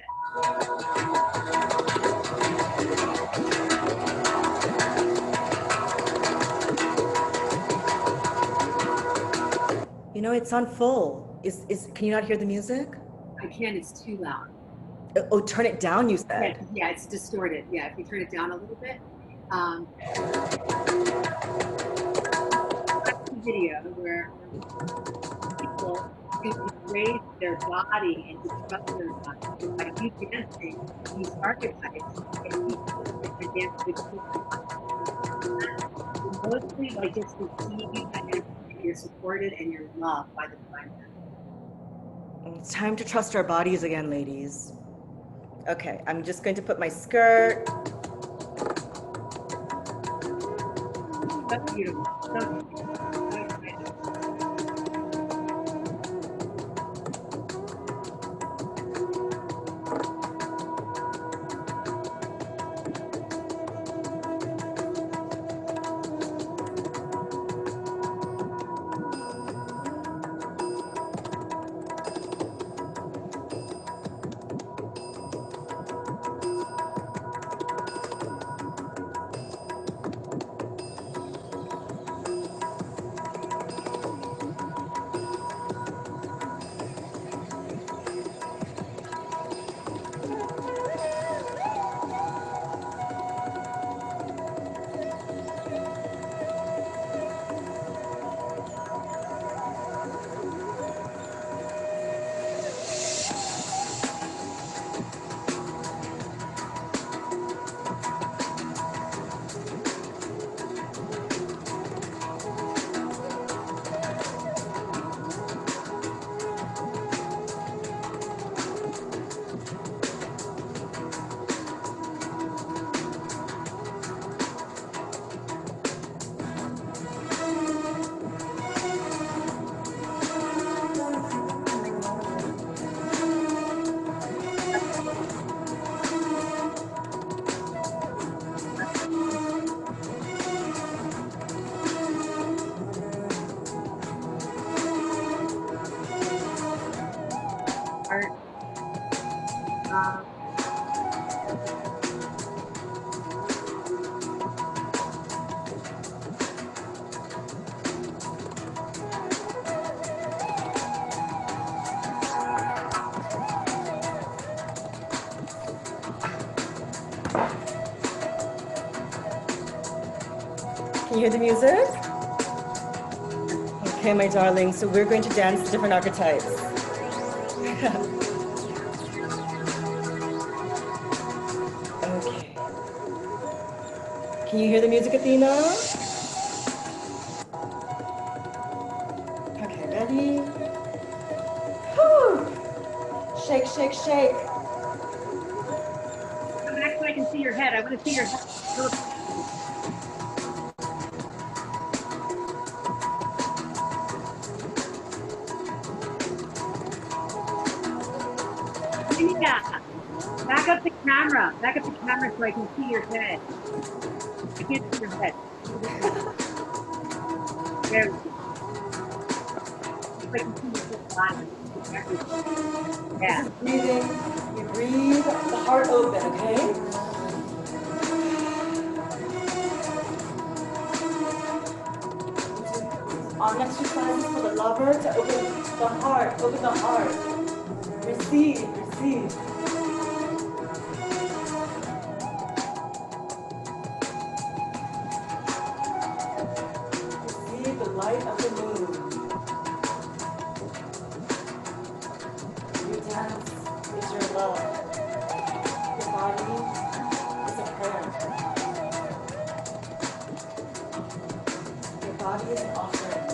You know, it's on full. Can you not hear the music? I can, it's too loud. Oh, turn it down, you said. Yeah, it's distorted. Yeah, if you turn it down a little bit. video where people can embrace their body and to trust their body. So by you dancing these archetypes, it teaches you to dance with your body. Mostly like just receive that energy that you're supported and you're loved by the divine. It's time to trust our bodies again, ladies. Okay, I'm just going to put my skirt. So beautiful. So beautiful. So excited. Art. Can you hear the music? Okay, my darling, so we're going to dance different archetypes. Okay. Can you hear the music, Athena? Okay, ready? Whew. Shake, shake, shake. Come back so I can see your head. I want to see your head. Zinnia, back up the camera. Back up the camera so I can see your head. I can't see your head. There we go. So I can see your body. Yeah. This is breathing. You breathe the heart open, okay? Arm exercises for the lover to open the heart, open the heart. Receive, receive. Receive the light of the moon. Your dance is your love. Your body is a prayer. Your body is an offering.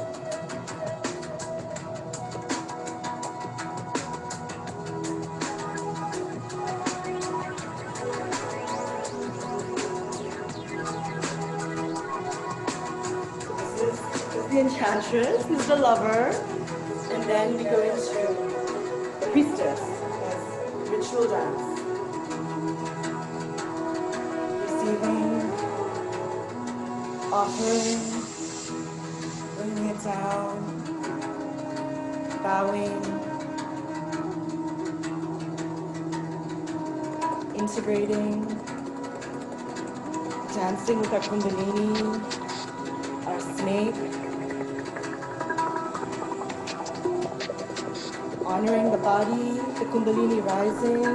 This is the enchantress, this is the lover, and then we go into the priestess, as ritual dance. Receiving, offering, bringing it down, bowing, integrating, dancing with our kundalini, our snake, honoring the body, the kundalini rising.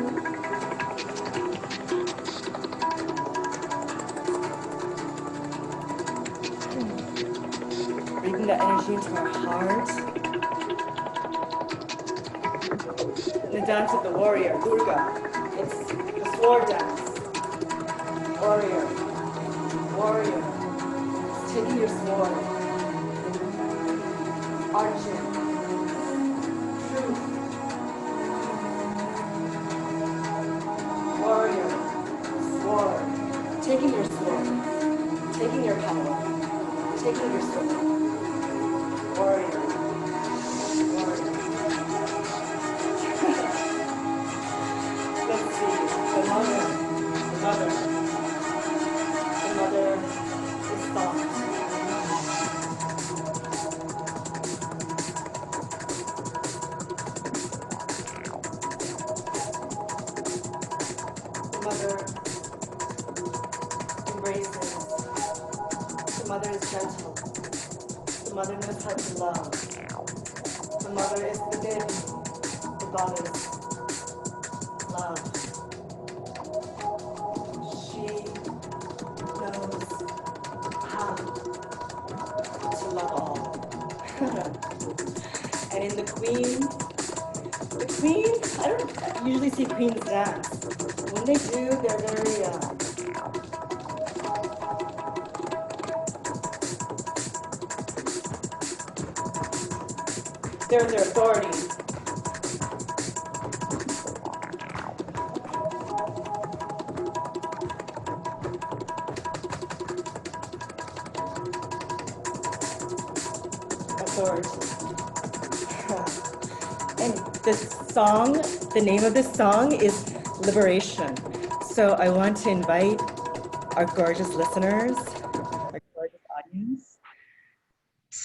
breathing that energy into our heart. And the dance of the warrior, Durga. It's the sword dance. Warrior, warrior. It's taking your sword. Arching. Truth. Warrior. Sword. Taking your sword. Taking your power. Taking your sword. Warrior. Warrior. Let's see. The mother. The mother. The mother is thought. The mother embraces. The mother is gentle. The mother knows how to love. The mother is the baby. The goddess. Love. She knows how to love all. And in the queen, I don't usually see queens dance. When they do, they're very, they're their authority. Authority. And this song, the name of this song is Liberation. So I want to invite our gorgeous listeners, our gorgeous audience,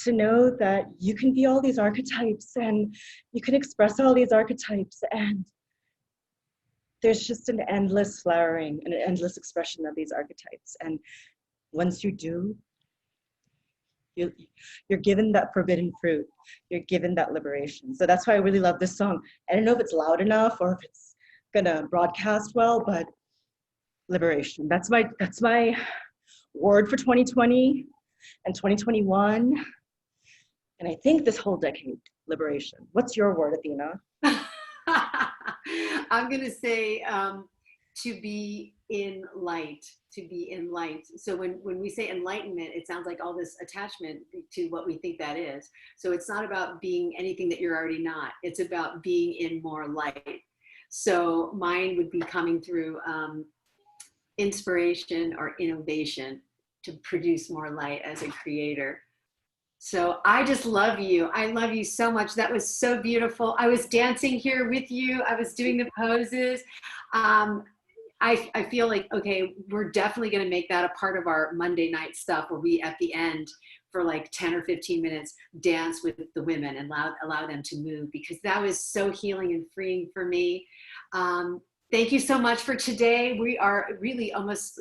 to know that you can be all these archetypes and you can express all these archetypes, and there's just an endless flowering and an endless expression of these archetypes. And once you do, you're given that forbidden fruit. You're given that liberation. So that's why I really love this song. I don't know if it's loud enough or if it's gonna broadcast well, but liberation. That's my word for 2020 and 2021. And I think this whole decade, liberation. What's your word, Athena? I'm going to say to be in light, to be in light. So when we say enlightenment, it sounds like all this attachment to what we think that is. So it's not about being anything that you're already not. It's about being in more light. So mine would be coming through inspiration or innovation to produce more light as a creator. So I just love you. I love you so much. That was so beautiful. I was dancing here with you. I was doing the poses. I feel like, okay, we're definitely going to make that a part of our Monday night stuff where we, at the end, for like 10 or 15 minutes, dance with the women and allow them to move, because that was so healing and freeing for me. Thank you so much for today. We are really almost,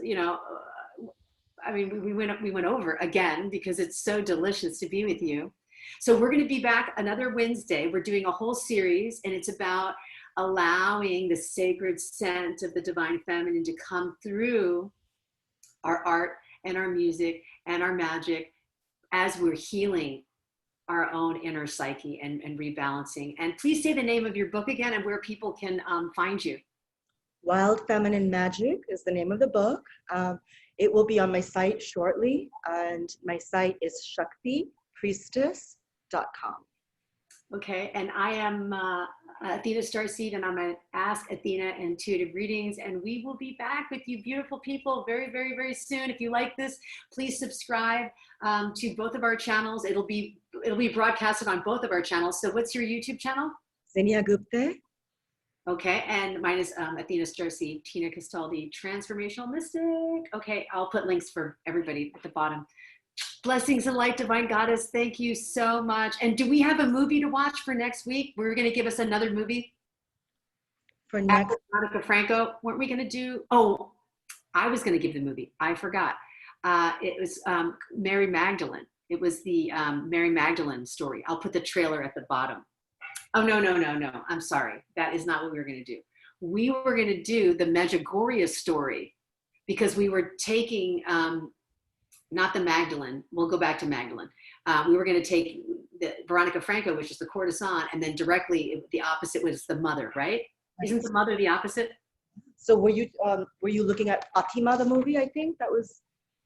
I mean, we went over again because it's so delicious to be with you. So we're going to be back another Wednesday. We're doing a whole series, and it's about allowing the sacred scent of the divine feminine to come through our art and our music and our magic as we're healing our own inner psyche and rebalancing. And please say the name of your book again and where people can find you. Wild Feminine Magic is the name of the book. It will be on my site shortly, and my site is shaktipriestess.com. Okay, and I am Athena StarSeed, and I'm an Ask Athena Intuitive Readings, and we will be back with you beautiful people very, very, very soon. If you like this, please subscribe to both of our channels. It'll be broadcasted on both of our channels. So what's your YouTube channel? Zinnia Gupte. Okay, and mine is Athena StarSeed, Tina Castaldi, Transformational Mystic. Okay, I'll put links for everybody at the bottom. Blessings and light, divine goddess. Thank you so much. And do we have a movie to watch for next week? We're going to give us another movie For next, after Monica Franco. Weren't we going to do? Oh, I was going to give the movie. I forgot. It was Mary Magdalene. It was the Mary Magdalene story. I'll put the trailer at the bottom. Oh, no. I'm sorry. That is not what we were going to do. We were going to do the Medjugorje story because we were taking not the Magdalene. We'll go back to Magdalene. We were going to take the Veronica Franco, which is the courtesan, and then directly the opposite was the mother, right? Isn't the mother the opposite? So were you looking at Fatima, the movie? I think that was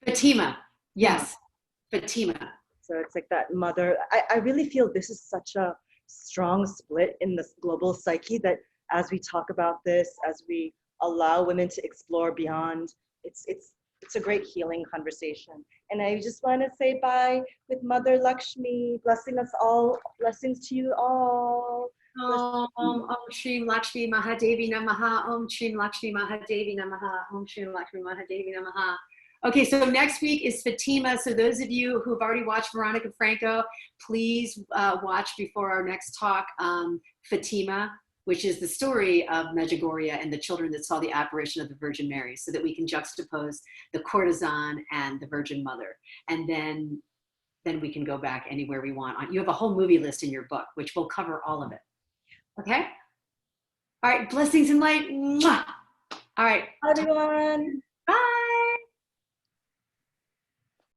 Fatima. Yes, Fatima. So it's like that mother. I really feel this is such a strong split in this global psyche that as we talk about this, as we allow women to explore beyond, it's a great healing conversation. And I just want to say bye with Mother Lakshmi, blessing us all, blessings to you all. Om Shrim Lakshmi Mahadevi Namaha. Om Shrim Lakshmi Mahadevi Namaha. Om Shrim Lakshmi Mahadevi Namaha. Okay, so next week is Fatima. So those of you who've already watched Veronica Franco, please watch before our next talk Fatima, which is the story of Medjugorje and the children that saw the apparition of the Virgin Mary, so that we can juxtapose the courtesan and the Virgin Mother. And then we can go back anywhere we want. You have a whole movie list in your book, which will cover all of it. Okay? All right, blessings and light. Mwah! All right. Bye, everyone.